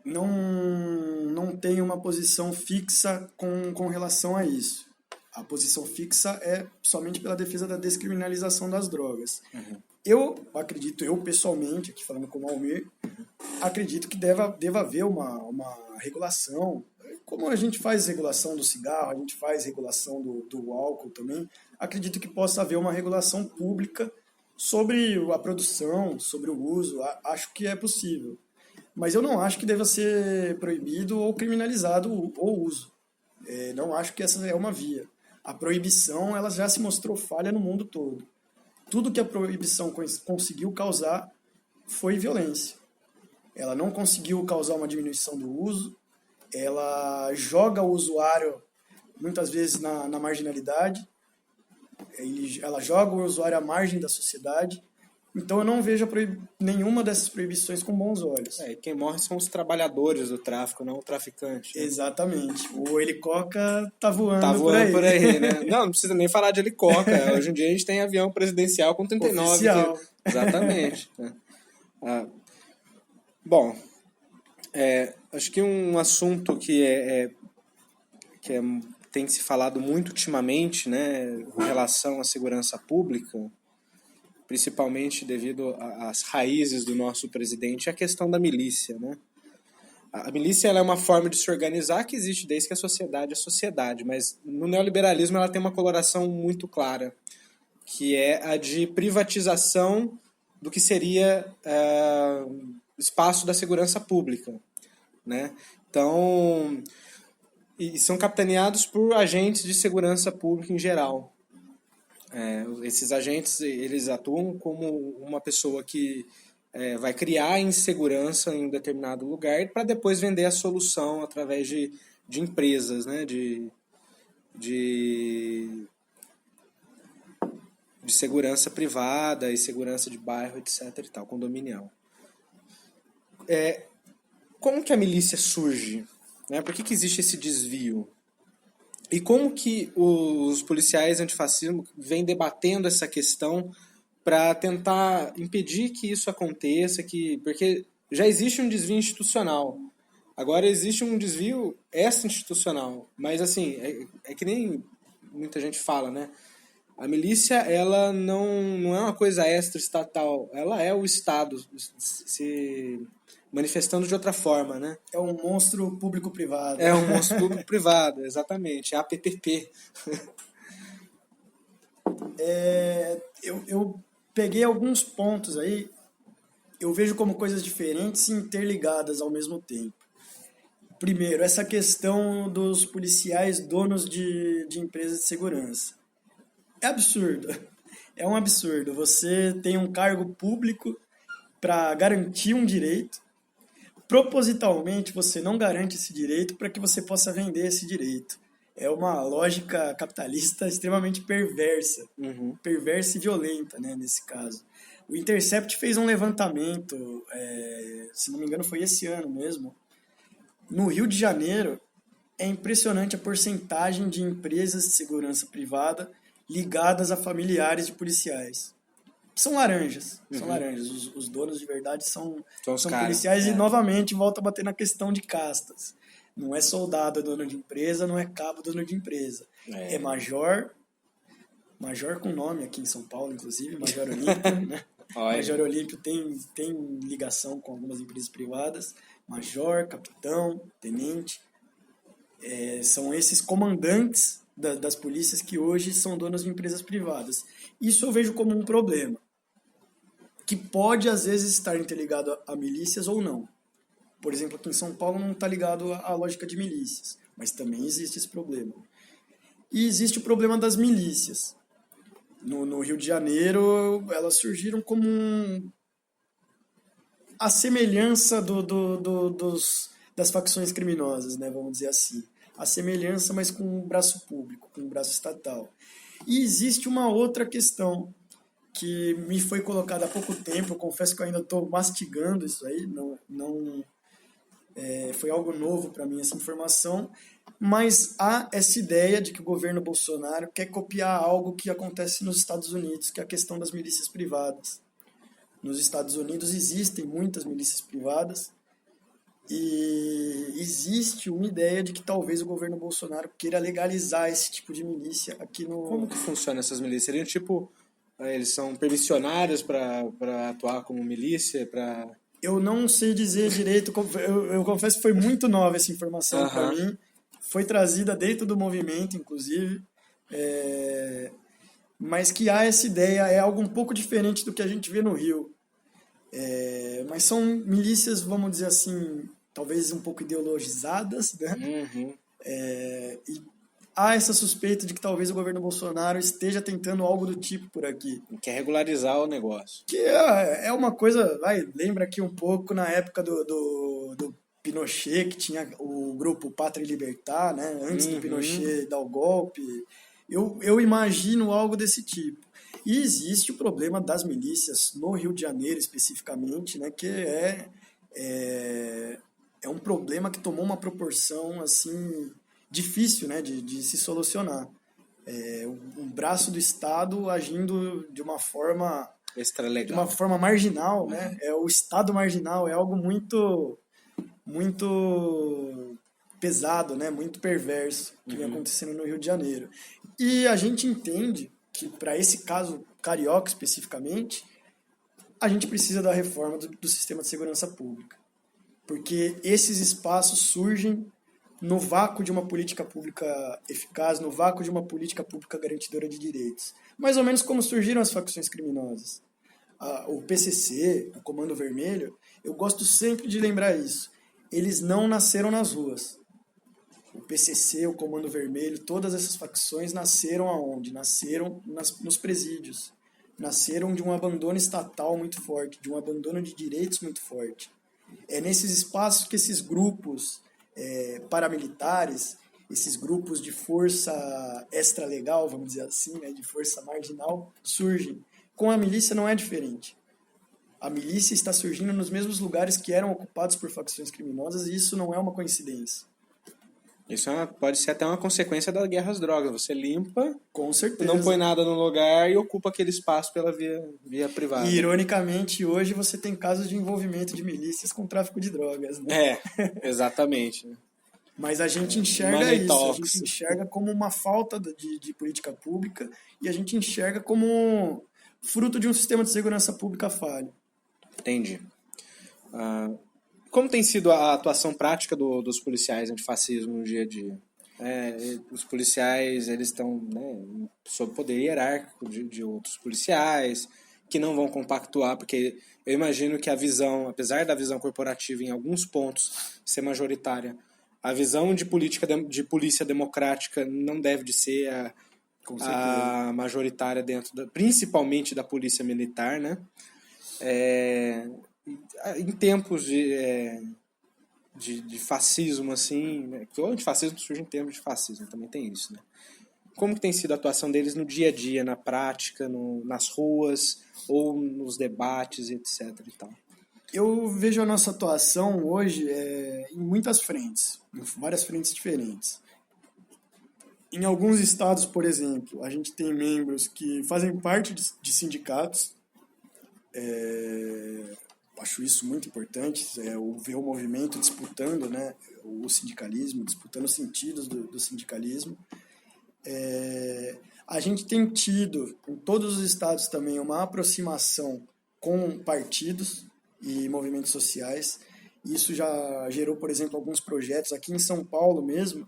não tem uma posição fixa com relação a isso. A posição fixa é somente pela defesa da descriminalização das drogas. Uhum. Eu pessoalmente, aqui falando como Almir, acredito que deva haver uma regulação. Como a gente faz regulação do cigarro, a gente faz regulação do álcool também, acredito que possa haver uma regulação pública sobre a produção, sobre o uso. Acho que é possível. Mas eu não acho que deva ser proibido ou criminalizado o uso. Não acho que essa é uma via. A proibição ela já se mostrou falha no mundo todo. Tudo que a proibição conseguiu causar foi violência. Ela não conseguiu causar uma diminuição do uso, ela joga o usuário, muitas vezes, na marginalidade, ela joga o usuário à margem da sociedade, Então eu não vejo nenhuma dessas proibições com bons olhos. Quem morre são os trabalhadores do tráfico, não o traficante. Né? Exatamente. O helicoca tá voando, Tá voando por aí. né? Não precisa nem falar de helicoca. Hoje em dia a gente tem avião presidencial com 39. Oficial. Exatamente. Né? Bom, acho que um assunto que tem se falado muito ultimamente, né, em relação à segurança pública, principalmente devido às raízes do nosso presidente, é a questão da milícia, né? A milícia ela é uma forma de se organizar que existe desde que a sociedade é sociedade, mas no neoliberalismo ela tem uma coloração muito clara, que é a de privatização do que seria espaço da segurança pública, né? Então, e são capitaneados por agentes de segurança pública em geral. Esses agentes eles atuam como uma pessoa que vai criar insegurança em um determinado lugar para depois vender a solução através de empresas, né? de segurança privada e segurança de bairro, etc. e tal, condominial. Como que a milícia surge? Né? Por que existe esse desvio? E como que os policiais antifascismo vêm debatendo essa questão para tentar impedir que isso aconteça, porque já existe um desvio institucional. Agora existe um desvio extra-institucional. Mas assim, é que nem muita gente fala, né? A milícia, ela não é uma coisa extra-estatal. Ela é o Estado se manifestando de outra forma, né? É um monstro público-privado. É um monstro público-privado, exatamente. É a PPP. Eu peguei alguns pontos aí, eu vejo como coisas diferentes e interligadas ao mesmo tempo. Primeiro, essa questão dos policiais donos de empresas de segurança. É absurdo. É um absurdo. Você tem um cargo público para garantir um direito. Propositalmente, você não garante esse direito para que você possa vender esse direito. É uma lógica capitalista extremamente perversa. Perversa e violenta, né, nesse caso. O Intercept fez um levantamento, se não me engano foi esse ano mesmo. No Rio de Janeiro, é impressionante a porcentagem de empresas de segurança privada ligadas a familiares de policiais. São laranjas. São laranjas. Os donos de verdade são policiais e, novamente, volta a bater na questão de castas. Não é soldado dono de empresa, não é cabo dono de empresa. É major com nome aqui em São Paulo, inclusive, Major Olímpio, né? Major Olímpio tem ligação com algumas empresas privadas. Major, capitão, tenente. São esses comandantes das polícias que hoje são donos de empresas privadas. Isso eu vejo como um problema, que pode, às vezes, estar interligado a milícias ou não. Por exemplo, aqui em São Paulo não está ligado à lógica de milícias, mas também existe esse problema. E existe o problema das milícias. No Rio de Janeiro, elas surgiram como a semelhança das facções criminosas, né, vamos dizer assim. A semelhança, mas com um braço público, com um braço estatal. E existe uma outra questão que me foi colocada há pouco tempo, eu confesso que eu ainda estou mastigando isso aí, foi algo novo para mim essa informação, mas há essa ideia de que o governo Bolsonaro quer copiar algo que acontece nos Estados Unidos, que é a questão das milícias privadas. Nos Estados Unidos existem muitas milícias privadas, e existe uma ideia de que talvez o governo Bolsonaro queira legalizar esse tipo de milícia aqui no... Como que funciona essas milícias? Seriam tipo, eles são permissionários para atuar como milícia? Eu não sei dizer direito, eu confesso que foi muito nova essa informação para mim. Foi trazida dentro do movimento, inclusive, mas que há essa ideia, é algo um pouco diferente do que a gente vê no Rio. Mas são milícias, vamos dizer assim, talvez um pouco ideologizadas, né? E há essa suspeita de que talvez o governo Bolsonaro esteja tentando algo do tipo por aqui. Quer regularizar o negócio. Que é uma coisa, lembra aqui um pouco na época do Pinochet, que tinha o grupo Pátria e Libertar, né? Antes do Pinochet dar o golpe. Eu imagino algo desse tipo. E existe o problema das milícias no Rio de Janeiro, especificamente, né, que é um problema que tomou uma proporção assim difícil, né, de se solucionar. Um braço do Estado agindo de uma forma marginal, né? O Estado marginal é algo muito pesado, né? Muito perverso que vem acontecendo no Rio de Janeiro. E a gente entende que para esse caso carioca especificamente, a gente precisa da reforma do sistema de segurança pública, porque esses espaços surgem no vácuo de uma política pública eficaz, no vácuo de uma política pública garantidora de direitos. Mais ou menos como surgiram as facções criminosas. O PCC, o Comando Vermelho, eu gosto sempre de lembrar isso. Eles não nasceram nas ruas. O PCC, o Comando Vermelho, todas essas facções nasceram aonde? Nasceram nos presídios. Nasceram de um abandono estatal muito forte, de um abandono de direitos muito forte. É nesses espaços que esses grupos paramilitares, esses grupos de força extralegal, vamos dizer assim, né, de força marginal, surgem. Com a milícia não é diferente. A milícia está surgindo nos mesmos lugares que eram ocupados por facções criminosas e isso não é uma coincidência. Isso pode ser até uma consequência da guerra às drogas. Você limpa, com certeza, não põe nada no lugar e ocupa aquele espaço pela via privada. E, ironicamente, hoje você tem casos de envolvimento de milícias com tráfico de drogas. Né? Exatamente. Mas a gente enxerga isso, a gente enxerga como uma falta de política pública e a gente enxerga como fruto de um sistema de segurança pública falho. Entendi. Como tem sido a atuação prática dos policiais antifascismo no dia a dia? Os policiais, eles estão, né, sob poder hierárquico de outros policiais, que não vão compactuar, porque eu imagino que a visão, apesar da visão corporativa em alguns pontos ser majoritária, a visão de polícia democrática não deve de ser a majoritária principalmente da polícia militar, né? Em tempos de fascismo, assim, né? Que o antifascismo surge em tempos de fascismo, também tem isso, né? Como que tem sido a atuação deles no dia a dia, na prática, nas ruas ou nos debates, etc. e tal? Eu vejo a nossa atuação hoje em muitas frentes, em várias frentes diferentes. Em alguns estados, por exemplo, a gente tem membros que fazem parte de sindicatos. Acho isso muito importante, ver o movimento disputando, né, o sindicalismo, disputando os sentidos do sindicalismo. A gente tem tido, em todos os estados também, uma aproximação com partidos e movimentos sociais. Isso já gerou, por exemplo, alguns projetos aqui em São Paulo mesmo.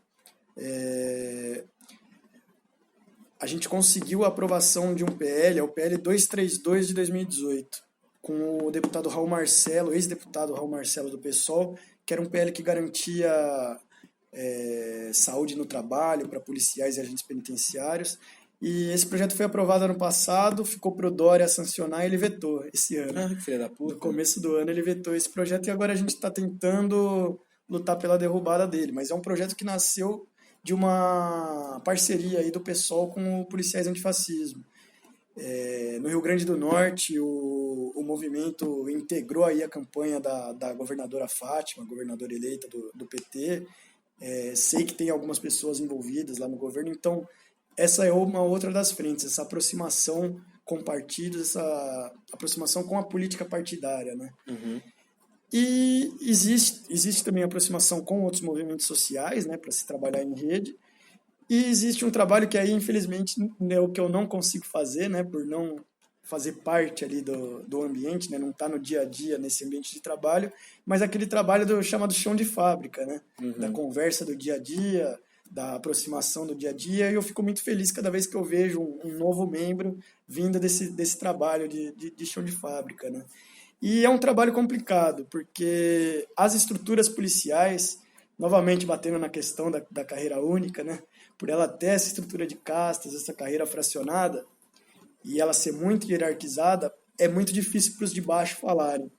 A gente conseguiu a aprovação de um PL, o PL 232 de 2018, com o deputado Raul Marcelo, ex-deputado Raul Marcelo do PSOL, que era um PL que garantia saúde no trabalho para policiais e agentes penitenciários. E esse projeto foi aprovado ano passado, ficou pro Dória sancionar e ele vetou esse ano. Que filha da puta. No começo do ano ele vetou esse projeto e agora a gente está tentando lutar pela derrubada dele. Mas é um projeto que nasceu de uma parceria aí do PSOL com o Policiais Antifascismo. No Rio Grande do Norte, o movimento integrou aí a campanha da governadora Fátima, governadora eleita do PT. Sei que tem algumas pessoas envolvidas lá no governo, então essa é uma outra das frentes, essa aproximação com partidos, essa aproximação com a política partidária, né? Uhum. E existe também aproximação com outros movimentos sociais, né, para se trabalhar em rede. E existe um trabalho que aí, infelizmente, é o que eu não consigo fazer, né, por não fazer parte ali do ambiente, né, não estar no dia a dia nesse ambiente de trabalho, mas aquele trabalho chamado chão de fábrica, né, da conversa do dia a dia, da aproximação do dia a dia, e eu fico muito feliz cada vez que eu vejo um novo membro vindo desse trabalho de chão de fábrica, né. E é um trabalho complicado, porque as estruturas policiais, novamente batendo na questão da carreira única, né, por ela ter essa estrutura de castas, essa carreira fracionada, e ela ser muito hierarquizada, é muito difícil para os de baixo falarem.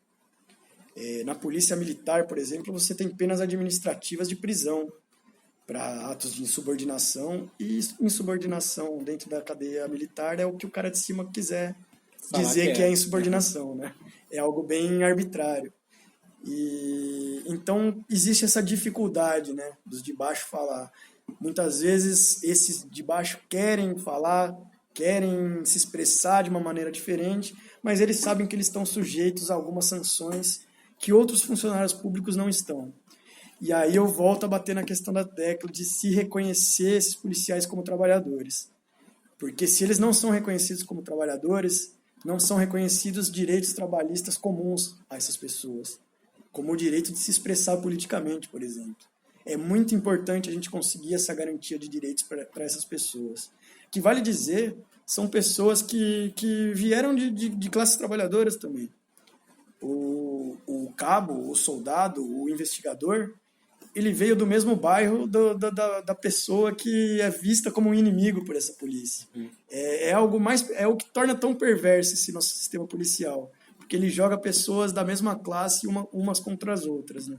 Na polícia militar, por exemplo, você tem penas administrativas de prisão. para atos de insubordinação, e insubordinação dentro da cadeia militar é o que o cara de cima quiser Falar dizer que que é. é insubordinação, né? É algo bem arbitrário. E então existe essa dificuldade, né, dos de baixo falar. Muitas vezes esses de baixo querem falar, querem se expressar de uma maneira diferente, mas eles sabem que eles estão sujeitos a algumas sanções que outros funcionários públicos não estão. E aí eu volto a bater na questão da tecla de se reconhecer esses policiais como trabalhadores. Porque se eles não são reconhecidos como trabalhadores, não são reconhecidos direitos trabalhistas comuns a essas pessoas, como o direito de se expressar politicamente, por exemplo. É muito importante a gente conseguir essa garantia de direitos para essas pessoas. Que vale dizer, são pessoas que vieram de classes trabalhadoras também. O cabo, o soldado, o investigador, ele veio do mesmo bairro da pessoa que é vista como um inimigo por essa polícia. É algo mais, é o que torna tão perverso esse nosso sistema policial, porque ele joga pessoas da mesma classe umas contra as outras, né?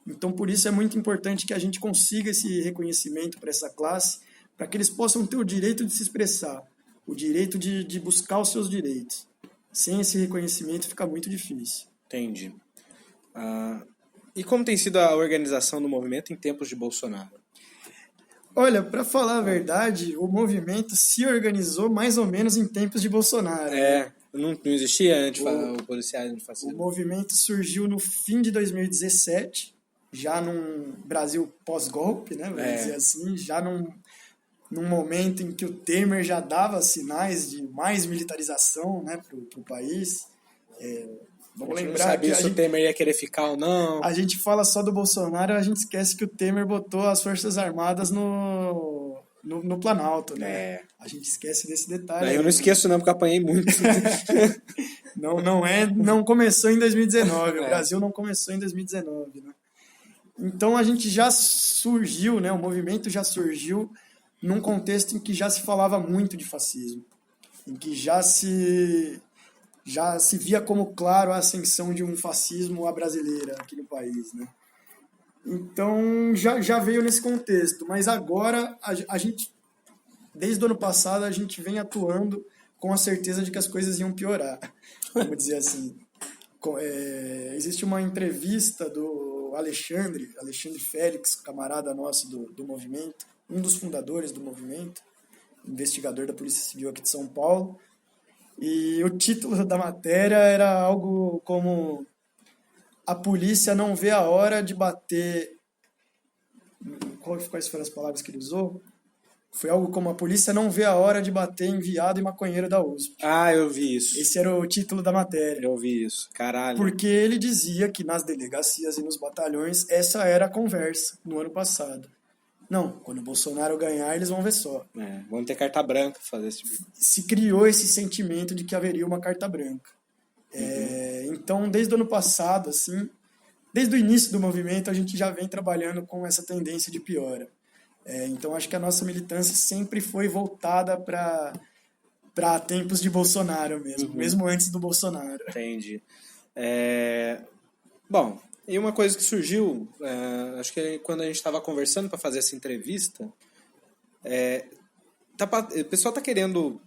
Então, por isso é muito importante que a gente consiga esse reconhecimento para essa classe, para que eles possam ter o direito de se expressar, o direito de buscar os seus direitos. Sem esse reconhecimento fica muito difícil. Entendi. E como tem sido a organização do movimento em tempos de Bolsonaro? Olha, para falar a verdade, o movimento se organizou mais ou menos em tempos de Bolsonaro. Não existia antes o policiais O antifascismo. movimento surgiu no fim de 2017, já num Brasil pós-golpe, né, vamos dizer assim, já num momento em que o Temer já dava sinais de mais militarização, né, pro país. Vamos Não lembrar sabia que se o Temer ia querer ficar ou não. a gente fala só do Bolsonaro, a gente esquece que o Temer botou as Forças Armadas no Planalto, né? A gente esquece desse detalhe. Eu não esqueço não, porque eu apanhei muito. Não começou em 2019, o Brasil não começou em 2019, né? Então a gente já surgiu, né? O movimento já surgiu num contexto em que já se falava muito de fascismo, em que já se via como claro a ascensão de um fascismo à brasileira aqui no país, né? Então já veio nesse contexto, mas agora a gente, desde o ano passado, a gente vem atuando com a certeza de que as coisas iam piorar, vamos dizer assim. Existe uma entrevista do Alexandre Félix, camarada nosso do movimento, um dos fundadores do movimento, investigador da Polícia Civil aqui de São Paulo, e o título da matéria era algo como: a polícia não vê a hora de bater... Quais foram as palavras que ele usou? Foi algo como: a polícia não vê a hora de bater em viado e maconheiro da USP. Eu vi isso. Esse era o título da matéria. Eu vi isso. Caralho. Porque ele dizia que nas delegacias e nos batalhões essa era a conversa no ano passado. Não, quando o Bolsonaro ganhar, eles vão ver só. Vamos ter carta branca pra fazer esse tipo. Se criou esse sentimento de que haveria uma carta branca. Então, desde o ano passado, assim, desde o início do movimento, a gente já vem trabalhando com essa tendência de piora. Então, acho que a nossa militância sempre foi voltada para tempos de Bolsonaro mesmo, mesmo antes do Bolsonaro. Entendi. Bom, e uma coisa que surgiu, acho que quando a gente estava conversando para fazer essa entrevista, o pessoal está querendo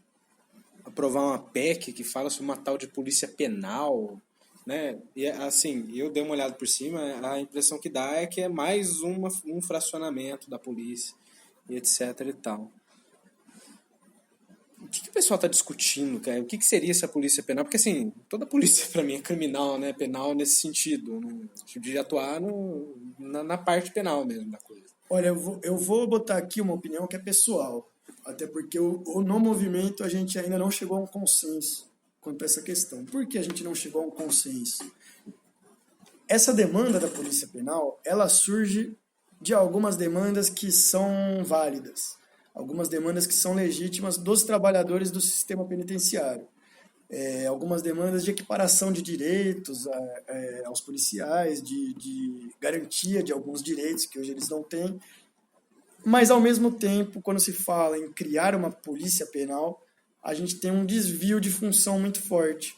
aprovar uma PEC que fala sobre uma tal de polícia penal, né? E assim, eu dei uma olhada por cima, a impressão que dá é que é mais um fracionamento da polícia, e etc e tal. O que o pessoal está discutindo, cara? O que seria essa polícia penal? Porque, assim, toda polícia, para mim, é criminal, né? Penal nesse sentido, né? De atuar na parte penal mesmo da coisa. Olha, eu vou botar aqui uma opinião que é pessoal, até porque no movimento a gente ainda não chegou a um consenso quanto a essa questão. Por que a gente não chegou a um consenso? Essa demanda da polícia penal, ela surge de algumas demandas que são válidas, algumas demandas que são legítimas dos trabalhadores do sistema penitenciário, algumas demandas de equiparação de direitos aos policiais, de garantia de alguns direitos que hoje eles não têm, mas ao mesmo tempo, quando se fala em criar uma polícia penal, a gente tem um desvio de função muito forte.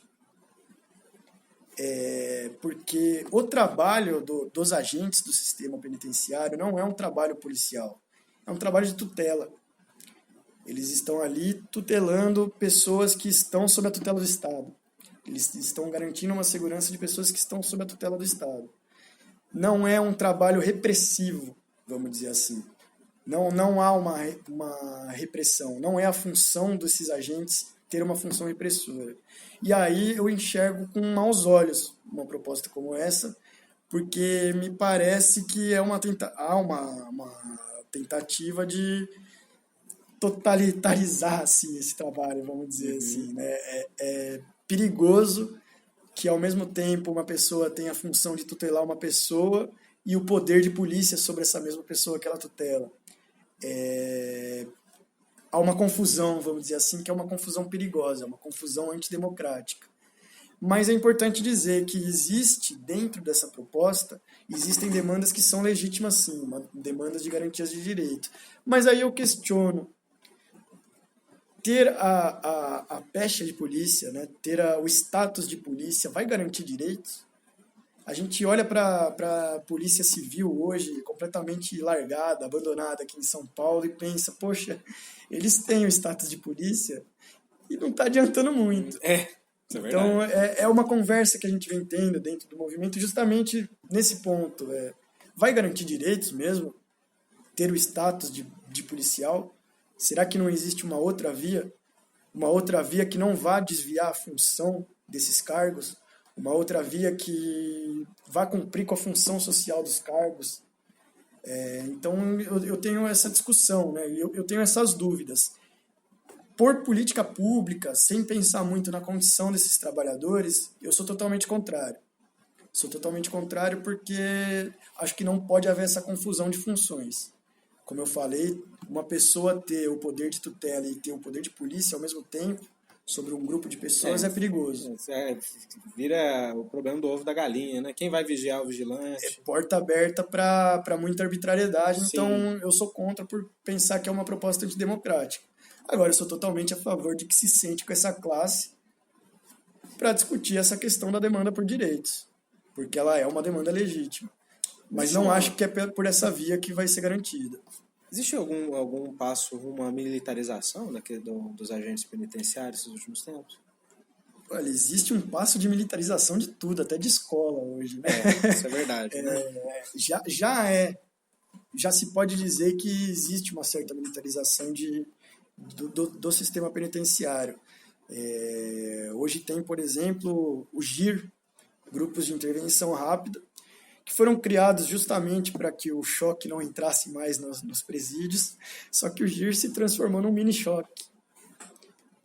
Porque o trabalho dos agentes do sistema penitenciário não é um trabalho policial, é um trabalho de tutela. Eles estão ali tutelando pessoas que estão sob a tutela do Estado. Eles estão garantindo uma segurança de pessoas que estão sob a tutela do Estado. Não é um trabalho repressivo, vamos dizer assim. Não há uma repressão. Não é a função desses agentes ter uma função repressora. E aí eu enxergo com maus olhos uma proposta como essa, porque me parece que há uma tentativa de totalitarizar assim, esse trabalho, vamos dizer assim. Né? É perigoso que, ao mesmo tempo, uma pessoa tenha a função de tutelar uma pessoa e o poder de polícia sobre essa mesma pessoa que ela tutela. Há uma confusão, vamos dizer assim, que é uma confusão perigosa, uma confusão antidemocrática. Mas é importante dizer que existe, dentro dessa proposta, existem demandas que são legítimas sim, demandas de garantias de direito. Mas aí eu questiono, ter a pecha de polícia, né, ter o status de polícia, vai garantir direitos? A gente olha para a polícia civil hoje, completamente largada, abandonada aqui em São Paulo, e pensa, poxa, eles têm o status de polícia e não está adiantando muito. Isso é Então, verdade. é uma conversa que a gente vem tendo dentro do movimento justamente nesse ponto. Vai garantir direitos mesmo? Ter o status de policial? Será que não existe uma outra via? Uma outra via que não vá desviar a função desses cargos? Uma outra via que vá cumprir com a função social dos cargos? Então, eu tenho essa discussão, né? Eu tenho essas dúvidas. Por política pública, sem pensar muito na condição desses trabalhadores, eu sou totalmente contrário. Sou totalmente contrário porque acho que não pode haver essa confusão de funções. Como eu falei, uma pessoa ter o poder de tutela e ter o poder de polícia ao mesmo tempo sobre um grupo de pessoas é perigoso. Vira o problema do ovo da galinha, né? Quem vai vigiar o vigilante? É porta aberta para muita arbitrariedade, Sim. Então eu sou contra por pensar que é uma proposta antidemocrática. Agora, eu sou totalmente a favor de que se sente com essa classe para discutir essa questão da demanda por direitos, porque ela é uma demanda legítima. Mas não acho que é por essa via que vai ser garantida. Existe algum passo rumo à militarização dos agentes penitenciários nos últimos tempos? Olha, existe um passo de militarização de tudo, até de escola hoje. Né? Isso é verdade. Né? Já se pode dizer que existe uma certa militarização do sistema penitenciário. Hoje tem, por exemplo, o GIR, Grupos de Intervenção Rápida, que foram criados justamente para que o choque não entrasse mais nos presídios, só que o GIR se transformou num mini-choque,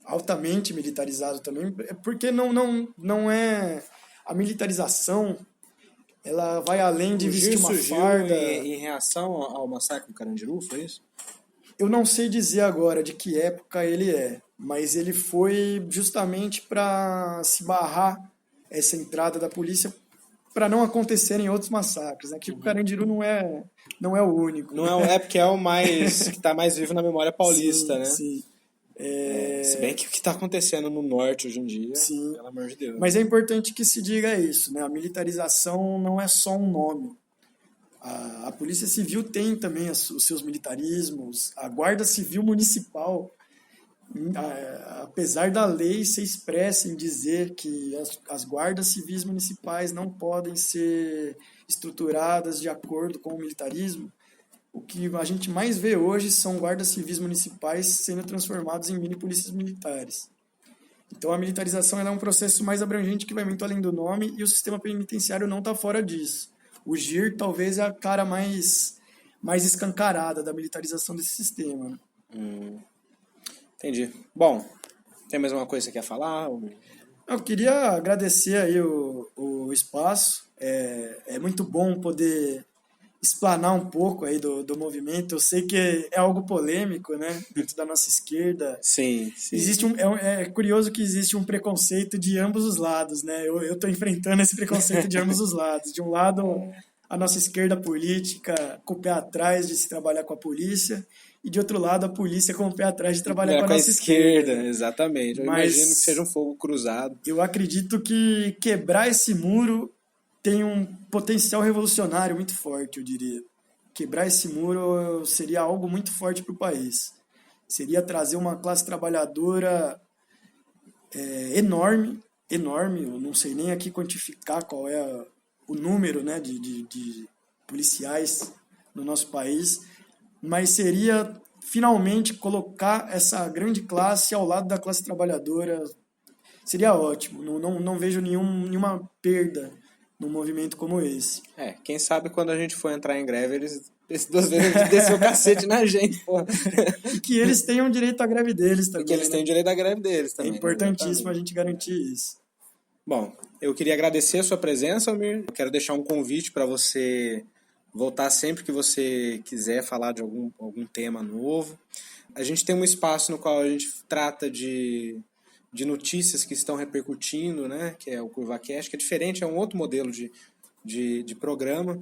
altamente militarizado também, porque não é... A militarização, ela vai além de vestir uma farda... em reação ao massacre do Carandiru, foi isso? Eu não sei dizer agora de que época ele é, mas ele foi justamente para se barrar essa entrada da polícia para não acontecerem outros massacres, né? Que o Carandiru não é o único. Não é porque é o mais que está mais vivo na memória paulista, sim, né? Sim. Se bem que o que está acontecendo no norte hoje em dia, sim. Pelo amor de Deus. Mas é importante que se diga isso, né? A militarização não é só um nome. A Polícia Civil tem também os seus militarismos, a Guarda Civil Municipal, apesar da lei ser expressa em dizer que as guardas civis municipais não podem ser estruturadas de acordo com o militarismo, o que a gente mais vê hoje são guardas civis municipais sendo transformados em mini polícias militares. Então a militarização é um processo mais abrangente que vai muito além do nome e o sistema penitenciário não está fora disso. O GIR talvez é a cara mais escancarada da militarização desse sistema. Né? Entendi. Bom, tem mais uma coisa que você quer falar? Eu queria agradecer aí o espaço. É muito bom poder explanar um pouco aí do movimento. Eu sei que é algo polêmico, né, dentro da nossa esquerda. Sim. Existe é curioso que existe um preconceito de ambos os lados, né? Eu estou enfrentando esse preconceito de ambos os lados. De um lado, a nossa esquerda política com o pé atrás de se trabalhar com a polícia, e de outro lado a polícia com o pé atrás de trabalhar com a nossa esquerda. Exatamente. Eu Mas imagino que seja um fogo cruzado. eu acredito que quebrar esse muro tem um potencial revolucionário muito forte, eu diria. Quebrar esse muro seria algo muito forte para o país. Seria trazer uma classe trabalhadora enorme, eu não sei nem aqui quantificar qual é o número, né, de policiais no nosso país, mas seria finalmente colocar essa grande classe ao lado da classe trabalhadora. Seria ótimo, não vejo nenhuma perda num movimento como esse. Quem sabe quando a gente for entrar em greve, eles duas vezes descer o cacete na gente, pô. E que eles tenham direito à greve deles também. E que eles tenham direito à greve deles também. É importantíssimo a gente garantir isso. Bom, eu queria agradecer a sua presença, Almir. Eu quero deixar um convite para você voltar sempre que você quiser falar de algum tema novo. A gente tem um espaço no qual a gente trata de notícias que estão repercutindo, né? Que é o CurvaCast, que é diferente, é um outro modelo de programa.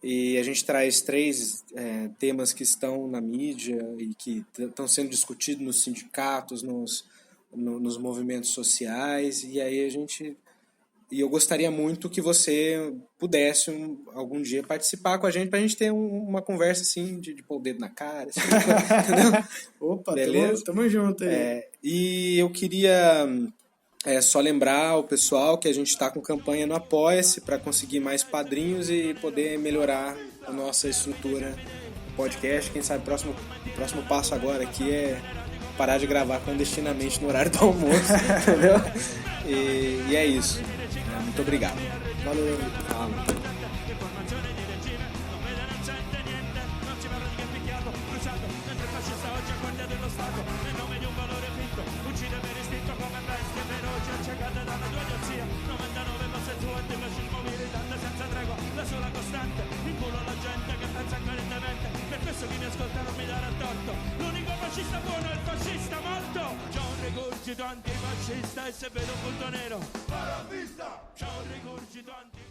E a gente traz 3 temas que estão na mídia e que estão sendo discutidos nos sindicatos, nos movimentos sociais. E aí eu gostaria muito que você pudesse algum dia participar com a gente, para a gente ter uma conversa assim, de pôr o dedo na cara. Assim, entendeu? Opa, beleza? Tamo junto aí. E eu queria só lembrar o pessoal que a gente está com campanha no Apoia-se para conseguir mais padrinhos e poder melhorar a nossa estrutura do podcast. Quem sabe o próximo passo agora aqui é parar de gravar clandestinamente no horário do almoço, entendeu? E é isso. Muito obrigado. Valeu. Chi mi ascolta non mi darà torto. L'unico fascista buono è il fascista morto. C'ho un rigurgito antifascista e se vedo un punto nero, c'ho un rigurgito antifascista.